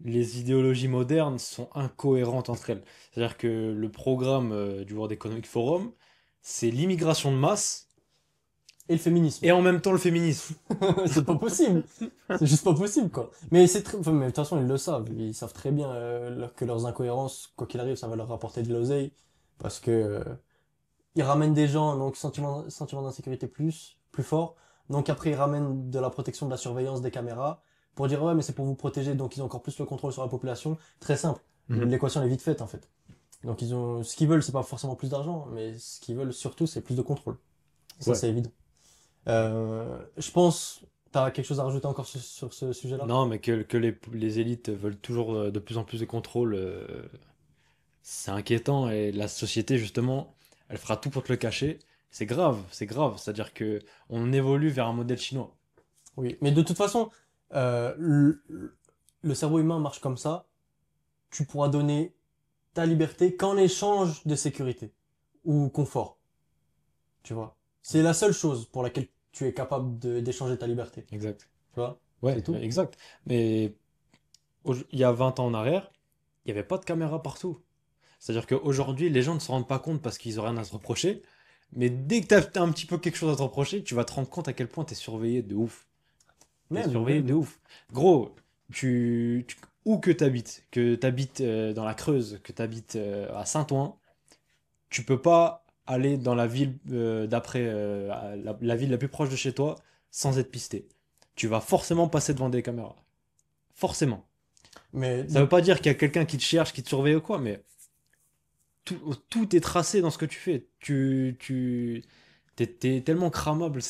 Speaker 1: les idéologies modernes sont incohérentes entre elles. C'est-à-dire que le programme du World Economic Forum, c'est l'immigration de masse
Speaker 2: Et le féminisme.
Speaker 1: et en même temps le féminisme.
Speaker 2: C'est pas possible. C'est juste pas possible, quoi. Mais c'est très, enfin, mais de toute façon, ils le savent. Ils savent très bien que leurs incohérences, quoi qu'il arrive, ça va leur rapporter de l'oseille. Parce que ils ramènent des gens, donc sentiment d'insécurité plus fort. Donc après, ils ramènent de la protection, de la surveillance, des caméras. Pour dire, ouais, mais c'est pour vous protéger. Donc ils ont encore plus le contrôle sur la population. Très simple.
Speaker 1: Mhm.
Speaker 2: L'équation elle est vite faite, en fait. Donc ils ont, ce qu'ils veulent, c'est pas forcément plus d'argent, mais ce qu'ils veulent surtout, c'est plus de contrôle. Ça,
Speaker 1: Ouais.
Speaker 2: c'est évident. Je pense, t'as quelque chose à rajouter encore sur ce sujet-là?
Speaker 1: Non, mais que les élites veulent toujours de plus en plus de contrôle, c'est inquiétant et la société, justement, elle fera tout pour te le cacher. C'est grave, c'est grave. C'est-à-dire que on évolue vers un modèle chinois.
Speaker 2: Oui, mais de toute façon, euh, le, le cerveau humain marche comme ça. Tu pourras donner ta liberté qu'en échange de sécurité ou confort, tu vois. C'est la seule chose pour laquelle tu es capable d'échanger ta liberté,
Speaker 1: Exact.
Speaker 2: tu vois. C'est
Speaker 1: Ouais,
Speaker 2: tout.
Speaker 1: exact. Mais il y a 20 ans en arrière, il n'y avait pas de caméra partout. C'est-à-dire qu'aujourd'hui, les gens ne se rendent pas compte parce qu'ils n'ont rien à se reprocher. Mais dès que tu as un petit peu quelque chose à te reprocher, tu vas te rendre compte à quel point tu es surveillé de ouf. T'es surveillé de
Speaker 2: Même.
Speaker 1: ouf. Gros, où que t'habites dans la Creuse, que t'habites à Saint-Ouen, tu peux pas aller dans la ville la ville la plus proche de chez toi sans être pisté. Tu vas forcément passer devant des caméras. Forcément.
Speaker 2: Mais
Speaker 1: Ça veut pas dire qu'il y a quelqu'un qui te cherche, qui te surveille ou quoi, mais tout est tracé dans ce que tu fais. T'es tellement cramable,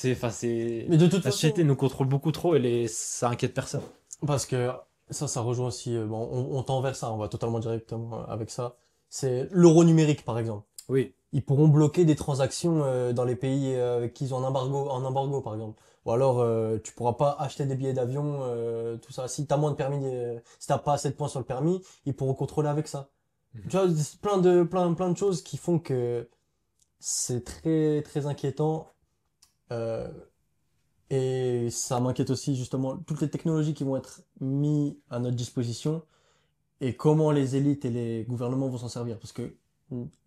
Speaker 2: mais de toute
Speaker 1: la société
Speaker 2: façon,
Speaker 1: nous contrôle beaucoup trop et ça inquiète personne.
Speaker 2: parce que ça rejoint aussi, bon, on tend vers ça, on va totalement directement avec ça. C'est l'euro numérique, par exemple.
Speaker 1: Oui.
Speaker 2: Ils pourront bloquer des transactions dans les pays avec qui ils ont un embargo, par exemple. Ou alors, tu pourras pas acheter des billets d'avion, tout ça. Si t'as moins de permis, si t'as pas assez de points sur le permis, ils pourront contrôler avec ça.
Speaker 1: Mhm.
Speaker 2: Tu vois, c'est plein de choses qui font que c'est très, très inquiétant. Euh, et ça m'inquiète aussi, justement, toutes les technologies qui vont être mises à notre disposition et comment les élites et les gouvernements vont s'en servir. Parce que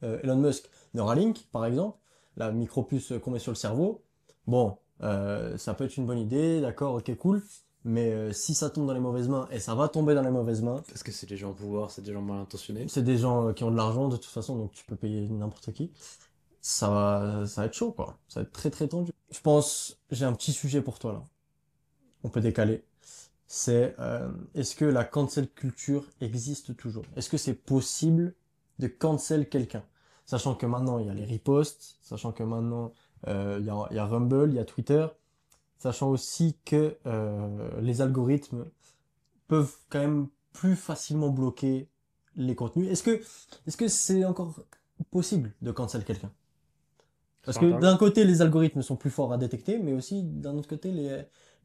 Speaker 2: Elon Musk, Neuralink, par exemple, la micropuce qu'on met sur le cerveau, bon, ça peut être une bonne idée, d'accord, ok, cool, mais si ça tombe dans les mauvaises mains, et ça va tomber dans les mauvaises mains,
Speaker 1: Parce que c'est des gens au pouvoir, c'est des gens mal intentionnés.
Speaker 2: c'est des gens qui ont de l'argent de toute façon, donc tu peux payer n'importe qui, ça va être chaud, quoi. Ça va être très très tendu. Je pense, j'ai un petit sujet pour toi là. On peut décaler. C'est est-ce que la cancel culture existe toujours? Est-ce que c'est possible de cancel quelqu'un? Sachant que maintenant il y a les ripostes, sachant que maintenant il y a Rumble, il y a Twitter, sachant aussi que les algorithmes peuvent quand même plus facilement bloquer les contenus. Est-ce que c'est encore possible de cancel quelqu'un? Parce
Speaker 1: C'est
Speaker 2: que
Speaker 1: intéressant.
Speaker 2: d'un côté, les algorithmes sont plus forts à détecter, mais aussi d'un autre côté,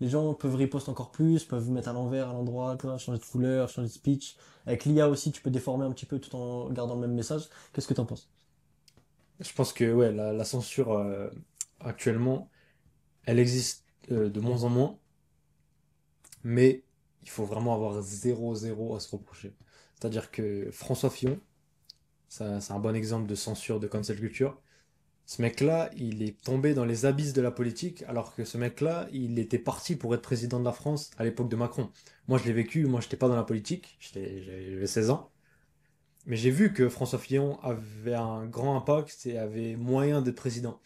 Speaker 2: les gens peuvent riposter encore plus, peuvent mettre à l'envers, à l'endroit, tu vois, changer de couleur, changer de speech. Avec l'IA aussi, tu peux déformer un petit peu tout en gardant le même message. Qu'est-ce que t'en penses?
Speaker 1: Je pense que ouais, la censure actuellement, elle existe de moins en moins, mais il faut vraiment avoir zéro à se reprocher. C'est-à-dire que François Fillon, ça, c'est un bon exemple de censure de cancel culture. Ce mec-là, il est tombé dans les abysses de la politique, alors que ce mec-là, il était parti pour être président de la France à l'époque de Macron. Moi, je l'ai vécu, moi, j'étais pas dans la politique, j'avais 16 ans. Mais j'ai vu que François Fillon avait un grand impact et avait moyen d'être président.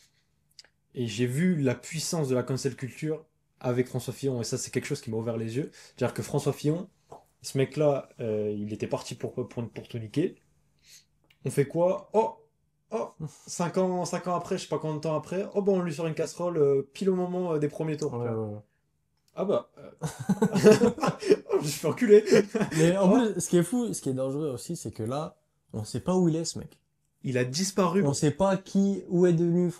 Speaker 1: Et j'ai vu la puissance de la cancel culture avec François Fillon. Et ça, c'est quelque chose qui m'a ouvert les yeux. C'est-à-dire que François Fillon, ce mec-là, il était parti pour tout niquer. On fait quoi? Oh, 5 ans après, je sais pas combien de temps après, oh bah on lui sort une casserole pile au moment des premiers tours.
Speaker 2: Ouais,
Speaker 1: Tu vois.
Speaker 2: ouais,
Speaker 1: Ah bah, oh, je me suis fait enculer.
Speaker 2: mais en
Speaker 1: Oh,
Speaker 2: plus, ce qui est fou, ce qui est dangereux aussi, c'est que là, on sait pas où il est, ce mec.
Speaker 1: il a disparu,
Speaker 2: On
Speaker 1: gros.
Speaker 2: sait pas où est devenu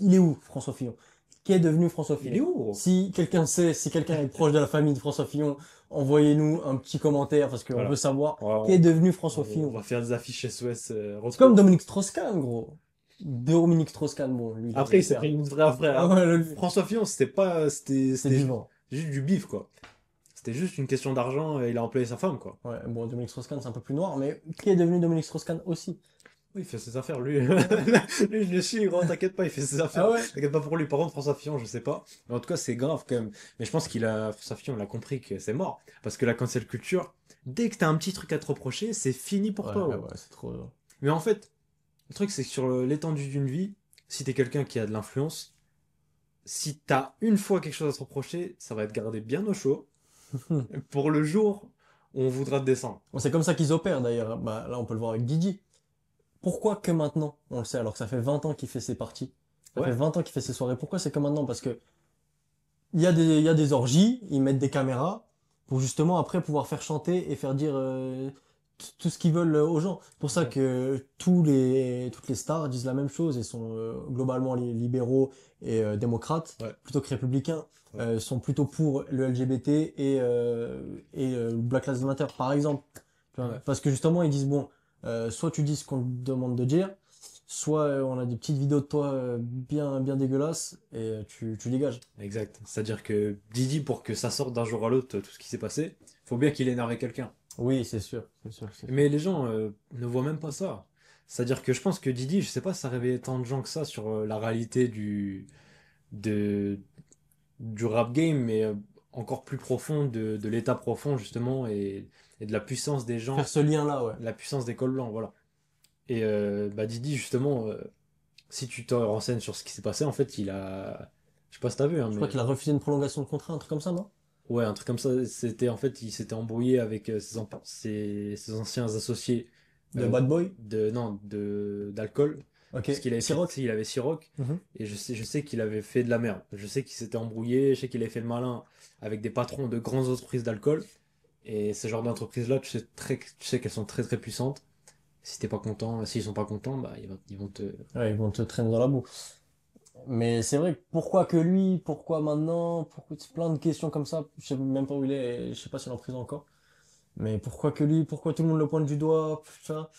Speaker 2: il est où, François Fillon? Qui est devenu François
Speaker 1: Il est
Speaker 2: Fillon?
Speaker 1: où, gros?
Speaker 2: Si quelqu'un sait, si quelqu'un est proche de la famille de François Fillon, envoyez-nous un petit commentaire parce qu'on veut
Speaker 1: Voilà.
Speaker 2: savoir qui est
Speaker 1: On,
Speaker 2: devenu François
Speaker 1: on
Speaker 2: Fillon.
Speaker 1: va faire des affiches SOS
Speaker 2: C'est comme
Speaker 1: recours.
Speaker 2: Dominique Strauss-Kahn, gros. Dominique Strauss-Kahn, bon, lui, il a
Speaker 1: Après, il
Speaker 2: rien
Speaker 1: s'est
Speaker 2: fait,
Speaker 1: pris
Speaker 2: hein.
Speaker 1: une vraie affaire.
Speaker 2: Ah
Speaker 1: Hein.
Speaker 2: ouais,
Speaker 1: François Fillon, c'était pas.
Speaker 2: c'est vivant.
Speaker 1: Juste du bif, quoi. C'était juste une question d'argent et il a employé sa femme, quoi.
Speaker 2: Ouais, bon, Dominique Strauss-Kahn, c'est un peu plus noir, mais qui est devenu Dominique Strauss-Kahn aussi?
Speaker 1: Oui, il fait ses affaires, lui. Lui, je le suis, gros, t'inquiète pas, il fait ses
Speaker 2: Ah
Speaker 1: affaires.
Speaker 2: ouais?
Speaker 1: T'inquiète pas pour lui. Par contre, François Fillon, je sais pas. Mais en tout cas, c'est grave quand même. Mais je pense François Fillon, il a compris que c'est mort. Parce que la cancel culture, dès que t'as un petit truc à te reprocher, c'est fini pour toi,
Speaker 2: Ouais,
Speaker 1: gros.
Speaker 2: ouais, c'est trop.
Speaker 1: Mais en fait, le truc, c'est que sur l'étendue d'une vie, si t'es quelqu'un qui a de l'influence, si t'as une fois quelque chose à te reprocher, ça va être gardé bien au chaud pour le jour où on voudra te descendre.
Speaker 2: Bon, c'est comme ça qu'ils opèrent d'ailleurs. Bah, là, on peut le voir avec Didi. Pourquoi que maintenant? On le sait, alors que ça fait 20 ans qu'il fait ses parties. Ça fait
Speaker 1: Ouais,
Speaker 2: 20 ans qu'il fait ses soirées. Pourquoi c'est que maintenant? Parce que il y a des orgies, ils mettent des caméras pour justement après pouvoir faire chanter et faire dire tout ce qu'ils veulent aux gens. C'est pour ça
Speaker 1: ouais,
Speaker 2: que toutes les stars disent la même chose et sont globalement les libéraux et démocrates,
Speaker 1: ouais,
Speaker 2: plutôt que républicains,
Speaker 1: ouais.
Speaker 2: sont plutôt pour le LGBT et Black Lives Matter, par exemple. Tu vois.
Speaker 1: Ouais.
Speaker 2: Parce que justement, ils disent, bon, soit tu dis ce qu'on te demande de dire, soit on a des petites vidéos de toi bien, bien dégueulasses et tu dégages.
Speaker 1: Exact. C'est-à-dire que Didi, pour que ça sorte d'un jour à l'autre, tout ce qui s'est passé, faut bien qu'il ait énervé quelqu'un.
Speaker 2: Oui, c'est sûr, c'est sûr, c'est sûr.
Speaker 1: Mais les gens ne voient même pas ça. C'est-à-dire que je pense que Didi, je sais pas si ça réveillait tant de gens que ça sur la réalité de, du rap game, mais encore plus profond, de l'état profond, justement, et de la puissance des
Speaker 2: Faire
Speaker 1: gens,
Speaker 2: ce lien-là, ouais.
Speaker 1: la puissance des cols blancs, voilà. Et bah Didi, justement, si tu te renseignes sur ce qui s'est passé, en fait, il a. Je sais pas si t'as vu, hein,
Speaker 2: Je crois
Speaker 1: mais.
Speaker 2: qu'il a refusé une prolongation de contrat, un truc comme ça, non?
Speaker 1: Ouais, un truc comme ça. C'était en fait, il s'était embrouillé avec ses anciens associés
Speaker 2: De Bad Boy?
Speaker 1: non, d'alcool.
Speaker 2: Ok.
Speaker 1: Parce qu'il avait fait, tu
Speaker 2: Siroc?
Speaker 1: sais, il avait Ciroc.
Speaker 2: Mhm.
Speaker 1: Et je sais qu'il avait fait de la merde. Je sais qu'il s'était embrouillé. Je sais qu'il avait fait le malin avec des patrons de grandes entreprises d'alcool. Et ce genre d'entreprises-là, tu sais qu'elles sont très très puissantes. Si t'es pas content, s'ils sont pas contents, bah ils vont te.
Speaker 2: Ouais, ils vont te traîner dans la boue. Mais c'est vrai que pourquoi que lui? Pourquoi maintenant? Pourquoi c'est plein de questions comme ça? Je sais même pas où il est, je sais pas s'il est en prison encore. Mais pourquoi que lui? Pourquoi tout le monde le pointe du doigt? Putain.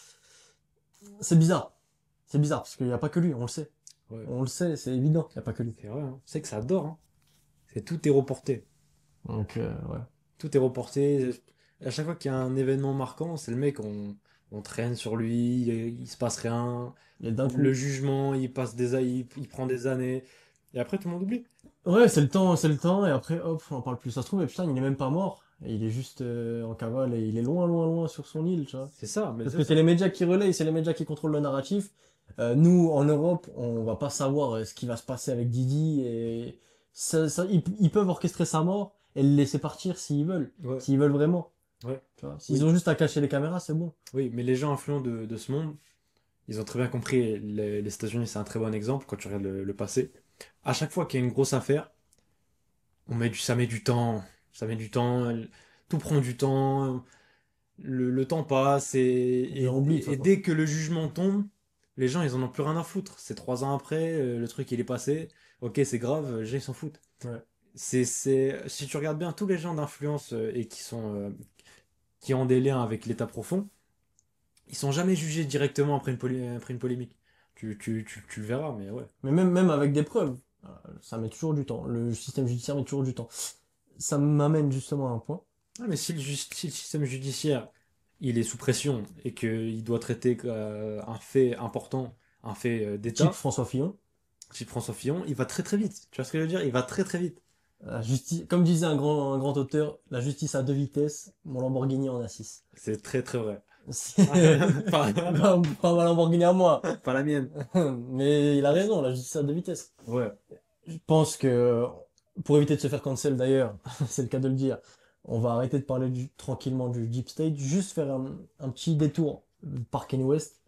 Speaker 2: C'est bizarre. C'est bizarre parce qu'il n'y a pas que lui, on le sait.
Speaker 1: Ouais,
Speaker 2: On le sait, c'est évident qu'il n'y a pas que lui.
Speaker 1: c'est vrai, hein. C'est que ça adore, hein. C'est tout est reporté.
Speaker 2: Donc, ouais.
Speaker 1: Tout est reporté. À chaque fois qu'il y a un événement marquant, c'est le mec, on traîne sur lui, il se passe rien.
Speaker 2: Et d'un
Speaker 1: Le
Speaker 2: coup.
Speaker 1: jugement, il prend des années. Et après, tout le monde oublie.
Speaker 2: Ouais, c'est le temps, et après, hop, on en parle plus. Ça se trouve, et putain, il est même pas mort. Et il est juste en cavale, et il est loin, loin, loin sur son île, tu vois.
Speaker 1: C'est ça, mais
Speaker 2: Parce
Speaker 1: c'est
Speaker 2: que c'est
Speaker 1: ça.
Speaker 2: les médias qui relaient, c'est les médias qui contrôlent le narratif. Nous, en Europe, on va pas savoir ce qui va se passer avec Didi, et ils peuvent orchestrer sa mort et le laisser partir
Speaker 1: Ouais,
Speaker 2: s'ils veulent vraiment.
Speaker 1: ouais.
Speaker 2: Tu vois. S'ils
Speaker 1: Oui,
Speaker 2: ont juste à cacher les caméras, c'est bon.
Speaker 1: oui, mais les gens influents de ce monde, ils ont très bien compris. Les États-Unis, c'est un très bon exemple quand tu regardes le passé. À chaque fois qu'il y a une grosse affaire, ça met du temps. Ça met du temps. Tout prend du temps. Le temps passe
Speaker 2: Ils ont oublié de toute
Speaker 1: et
Speaker 2: façon.
Speaker 1: dès que le jugement tombe, les gens ils en ont plus rien à foutre. C'est 3 ans après, le truc il est passé, ok c'est grave, les gens ils s'en foutent.
Speaker 2: Ouais.
Speaker 1: Si tu regardes bien tous les gens d'influence et qui ont des liens avec l'état profond, ils sont jamais jugés directement après une polémique. Tu le verras, mais ouais.
Speaker 2: Mais même avec des preuves, ça met toujours du temps. Le système judiciaire met toujours du temps. Ça m'amène justement à un point.
Speaker 1: Ah, mais si le système judiciaire il est sous pression et qu'il doit traiter un fait important, un fait
Speaker 2: Type
Speaker 1: d'État,
Speaker 2: François Fillon.
Speaker 1: si tu prends son Fillon, il va très très vite. Tu vois ce que je veux dire? Il va très très vite.
Speaker 2: La justice, comme disait un grand auteur, la justice a deux vitesses, mon Lamborghini en a six.
Speaker 1: C'est très très vrai. Pas,
Speaker 2: Pas ma Lamborghini à moi.
Speaker 1: pas la mienne.
Speaker 2: Mais il a raison, la justice a deux vitesses.
Speaker 1: Ouais.
Speaker 2: Je pense que, pour éviter de se faire cancel d'ailleurs, c'est le cas de le dire, on va arrêter de parler tranquillement du Deep State, juste faire un petit détour par Kanye West.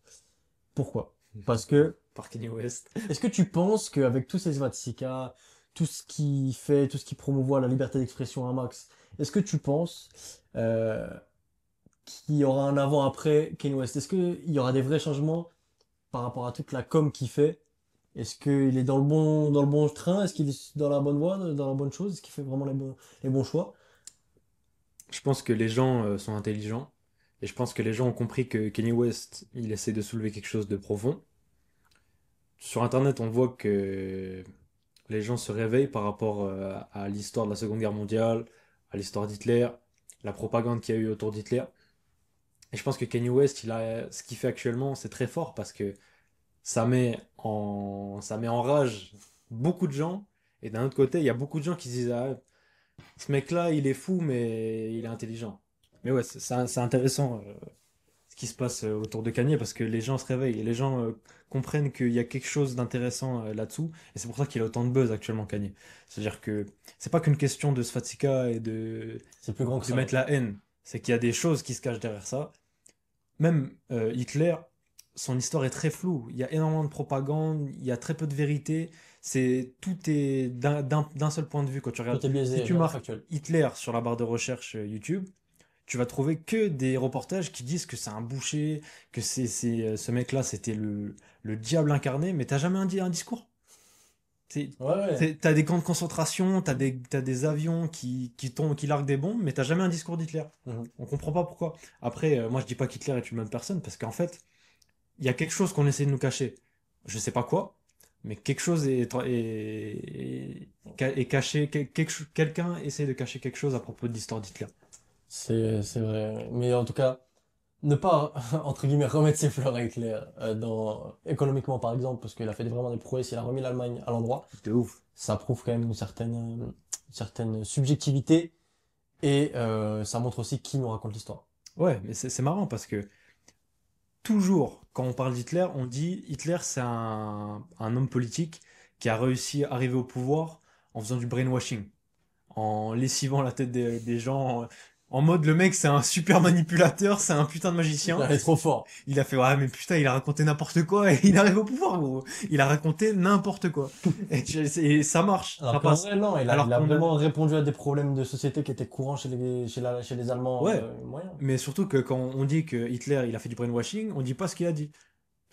Speaker 2: Pourquoi? Parce que,
Speaker 1: Par Kanye West.
Speaker 2: est-ce que tu penses qu'avec tous ces Svatsika, tout ce qui fait, tout ce qui promouvoit la liberté d'expression à max, est-ce que tu penses euh, qu'il y aura un avant-après Kanye West? Est-ce qu'il y aura des vrais changements par rapport à toute la com qu'il fait? Est-ce qu'il est dans le bon train? Est-ce qu'il est dans la bonne voie, dans la bonne chose? Est-ce qu'il fait vraiment les bons choix?
Speaker 1: Je pense que les gens sont intelligents. Et je pense que les gens ont compris que Kanye West, il essaie de soulever quelque chose de profond. Sur Internet, on voit que les gens se réveillent par rapport à l'histoire de la Seconde Guerre mondiale, à l'histoire d'Hitler, la propagande qu'il y a eu autour d'Hitler. Et je pense que Kanye West, ce qu'il fait actuellement, c'est très fort parce que ça met en rage beaucoup de gens. Et d'un autre côté, il y a beaucoup de gens qui se disent, ah, ce mec-là, il est fou, mais il est intelligent. Mais ouais, c'est intéressant ce qui se passe autour de Kanye parce que les gens se réveillent et les gens comprennent qu'il y a quelque chose d'intéressant là-dessous. Et c'est pour ça qu'il a autant de buzz actuellement, Kanye. C'est-à-dire que c'est pas qu'une question de sfatika et
Speaker 2: C'est plus grand que
Speaker 1: de
Speaker 2: ça.
Speaker 1: mettre la haine. C'est qu'il y a des choses qui se cachent derrière ça. Même Hitler, son histoire est très floue. Il y a énormément de propagande, il y a très peu de vérité. Tout est d'un seul point de vue quand tu regardes.
Speaker 2: Tout est
Speaker 1: Si
Speaker 2: biaisé,
Speaker 1: tu
Speaker 2: rien n'est
Speaker 1: marques
Speaker 2: factuel.
Speaker 1: Hitler sur la barre de recherche YouTube, tu vas trouver que des reportages qui disent que c'est un boucher, que ce mec-là c'était le diable incarné, mais t'as jamais un discours.
Speaker 2: Ouais, ouais.
Speaker 1: T'as des camps de concentration, t'as des avions qui larguent des bombes, mais t'as jamais un discours d'Hitler.
Speaker 2: Mhm.
Speaker 1: On comprend pas pourquoi. Après, moi je dis pas qu'Hitler est une bonne personne, parce qu'en fait, il y a quelque chose qu'on essaie de nous cacher. Je sais pas quoi, mais quelque chose est caché, quelqu'un essaie de cacher quelque chose à propos de l'histoire d'Hitler.
Speaker 2: C'est vrai. Mais en tout cas, ne pas, entre guillemets, remettre ses fleurs à Hitler économiquement, par exemple, parce qu'il a fait vraiment des prouesses, il a remis l'Allemagne à l'endroit.
Speaker 1: De ouf.
Speaker 2: Ça prouve quand même une certaine subjectivité et ça montre aussi qui nous raconte l'histoire.
Speaker 1: Ouais, mais c'est marrant parce que toujours, quand on parle d'Hitler, on dit Hitler, c'est un homme politique qui a réussi à arriver au pouvoir en faisant du brainwashing, en lessivant la tête des gens, en mode le mec, c'est un super manipulateur, c'est un putain de magicien.
Speaker 2: Il est trop fort.
Speaker 1: Il a fait, ouais, mais putain, il a raconté n'importe quoi et il arrive au pouvoir, gros. Il a raconté n'importe quoi. Et ça marche, ça
Speaker 2: Alors qu'en
Speaker 1: passe.
Speaker 2: vrai, non,
Speaker 1: Alors
Speaker 2: il a
Speaker 1: qu'on a...
Speaker 2: vraiment répondu à des problèmes de société qui étaient courants chez les Allemands
Speaker 1: Ouais,
Speaker 2: moyens.
Speaker 1: mais surtout que quand on dit que Hitler, il a fait du brainwashing, on dit pas ce qu'il a dit.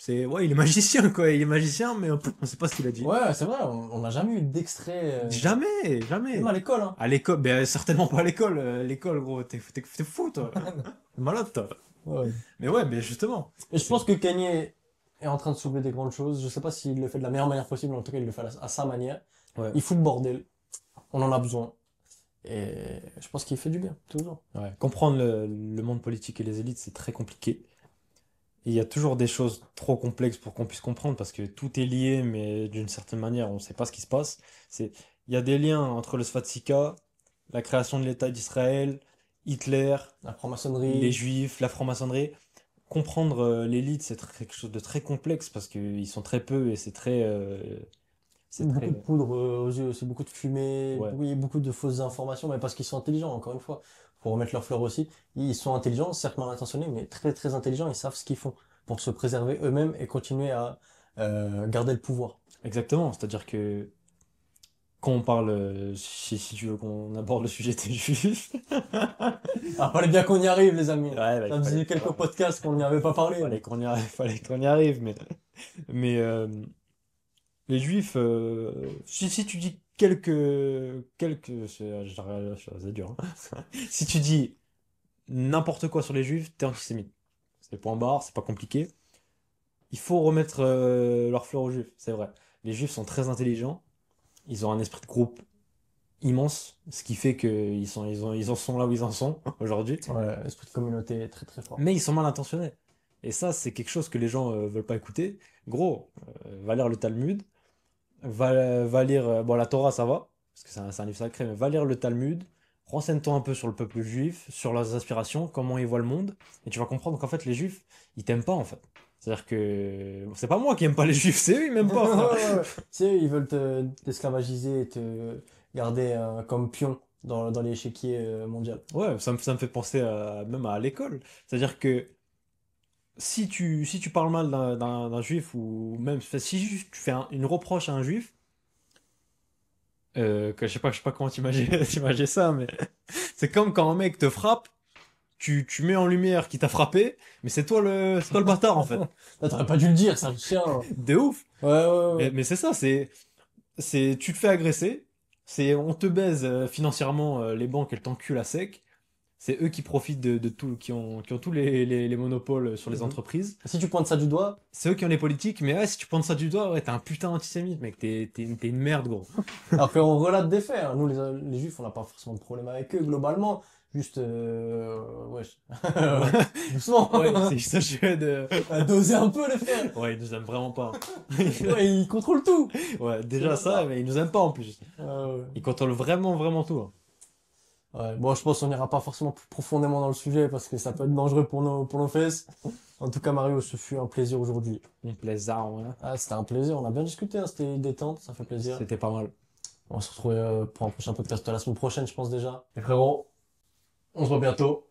Speaker 1: C'est, ouais, il est magicien, quoi. Il est magicien, mais on sait pas ce qu'il a dit.
Speaker 2: Ouais, c'est vrai, on n'a jamais eu d'extrait,
Speaker 1: Jamais,
Speaker 2: même
Speaker 1: jamais.
Speaker 2: à l'école, hein.
Speaker 1: À l'école, ben certainement pas à l'école. L'école, gros, t'es fou, toi. T'es malade, toi.
Speaker 2: Ouais.
Speaker 1: Mais ouais, mais justement.
Speaker 2: Et je
Speaker 1: C'est...
Speaker 2: pense que Kanye est en train de soulever des grandes choses. Je sais pas s'il le fait de la meilleure manière possible, en tout cas, il le fait à sa manière.
Speaker 1: Ouais,
Speaker 2: Il fout le bordel. On en a besoin. Et je pense qu'il fait du bien, toujours.
Speaker 1: ouais. Comprendre le monde politique et les élites, c'est très compliqué. Et il y a toujours des choses trop complexes pour qu'on puisse comprendre parce que tout est lié, mais d'une certaine manière, on ne sait pas ce qui se passe. Il y a des liens entre le Svatsika, la création de l'État d'Israël, Hitler,
Speaker 2: La
Speaker 1: les
Speaker 2: franc-maçonnerie,
Speaker 1: Juifs, la franc-maçonnerie. Comprendre l'élite, c'est quelque chose de très complexe parce qu'ils sont très peu et c'est
Speaker 2: beaucoup
Speaker 1: très,
Speaker 2: de poudre aux yeux, aussi beaucoup de fumée,
Speaker 1: ouais,
Speaker 2: oui, beaucoup de fausses informations, mais parce qu'ils sont intelligents, encore une fois. Pour remettre leurs fleurs aussi. Ils sont intelligents, certes mal intentionnés, mais très très intelligents, ils savent ce qu'ils font pour se préserver eux-mêmes et continuer à garder le pouvoir.
Speaker 1: exactement. C'est-à-dire que quand on parle, si tu veux qu'on aborde le sujet des Juifs,
Speaker 2: Ah, fallait bien qu'on y arrive, les amis.
Speaker 1: ouais, bah,
Speaker 2: Ça faisait quelques podcasts qu'on n'y avait pas parlé.
Speaker 1: fallait qu'on y arrive, mais les Juifs, si tu dis c'est dur, hein. Si tu dis n'importe quoi sur les Juifs, t'es antisémite. C'est point barre, c'est pas compliqué. Il faut remettre leurs fleurs aux Juifs, c'est vrai. Les Juifs sont très intelligents, ils ont un esprit de groupe immense, ce qui fait ils en sont là où ils en sont aujourd'hui.
Speaker 2: Ouais, l'esprit de communauté est très très fort.
Speaker 1: Mais ils sont mal intentionnés. Et ça, c'est quelque chose que les gens veulent pas écouter. Gros, va lire le Talmud, va lire, bon, la Torah, ça va, parce que c'est un livre sacré, mais va lire le Talmud, renseigne-toi un peu sur le peuple juif, sur leurs aspirations, comment ils voient le monde, et tu vas comprendre qu'en fait, les juifs, ils t'aiment pas, en fait. C'est-à-dire que c'est pas moi qui aime pas les juifs, c'est eux, ils m'aiment
Speaker 2: Ouais,
Speaker 1: pas, frère.
Speaker 2: ouais, ouais. Tu sais, ils veulent t'esclavagiser et te garder comme pion dans l'échiquier mondial.
Speaker 1: Ouais, ça me fait penser même à l'école. C'est-à-dire que si tu parles mal d'un juif, ou même enfin, si juste tu fais une reproche à un juif, que je sais pas comment t'imagines t'imagines ça, mais c'est comme quand un mec te frappe, tu mets en lumière qui t'a frappé, mais c'est toi le bâtard en fait.
Speaker 2: Là, t'aurais pas dû le dire, c'est un chien.
Speaker 1: De ouf.
Speaker 2: Ouais, ouais,
Speaker 1: Mais,
Speaker 2: ouais.
Speaker 1: mais c'est ça, tu te fais agresser, on te baise financièrement, les banques elles t'enculent à sec, C'est eux qui profitent de tout, qui ont tous les monopoles sur les
Speaker 2: Mhm.
Speaker 1: entreprises.
Speaker 2: Si tu pointes ça du doigt,
Speaker 1: C'est eux qui ont les politiques, mais ouais, si tu pointes ça du doigt, ouais, t'es un putain d'antisémite, mec. T'es une merde, gros.
Speaker 2: alors qu'on relate des faits, hein. Nous, les juifs, on n'a pas forcément de problème avec eux, globalement. Juste, wesh.
Speaker 1: Ouais,
Speaker 2: Doucement.
Speaker 1: ouais, c'est exagéré de.
Speaker 2: Doser un peu, les frères.
Speaker 1: Ouais, ils nous aiment vraiment pas.
Speaker 2: Ouais, ils contrôlent tout.
Speaker 1: Ouais,
Speaker 2: C'est
Speaker 1: déjà ça,
Speaker 2: ça.
Speaker 1: mais ils nous aiment pas en plus.
Speaker 2: Ouais.
Speaker 1: Ils contrôlent vraiment, vraiment tout, hein.
Speaker 2: Ouais, bon, je pense qu'on n'ira pas forcément plus profondément dans le sujet parce que ça peut être dangereux pour nos fesses. En tout cas, Mario, ce fut un plaisir aujourd'hui.
Speaker 1: On plaisant, ouais.
Speaker 2: Ah, c'était un plaisir. On a bien discuté, hein, c'était détente, ça fait plaisir.
Speaker 1: C'était pas mal.
Speaker 2: On va se retrouver pour un prochain podcast la semaine prochaine, je pense déjà. Et frérot, on se voit bientôt.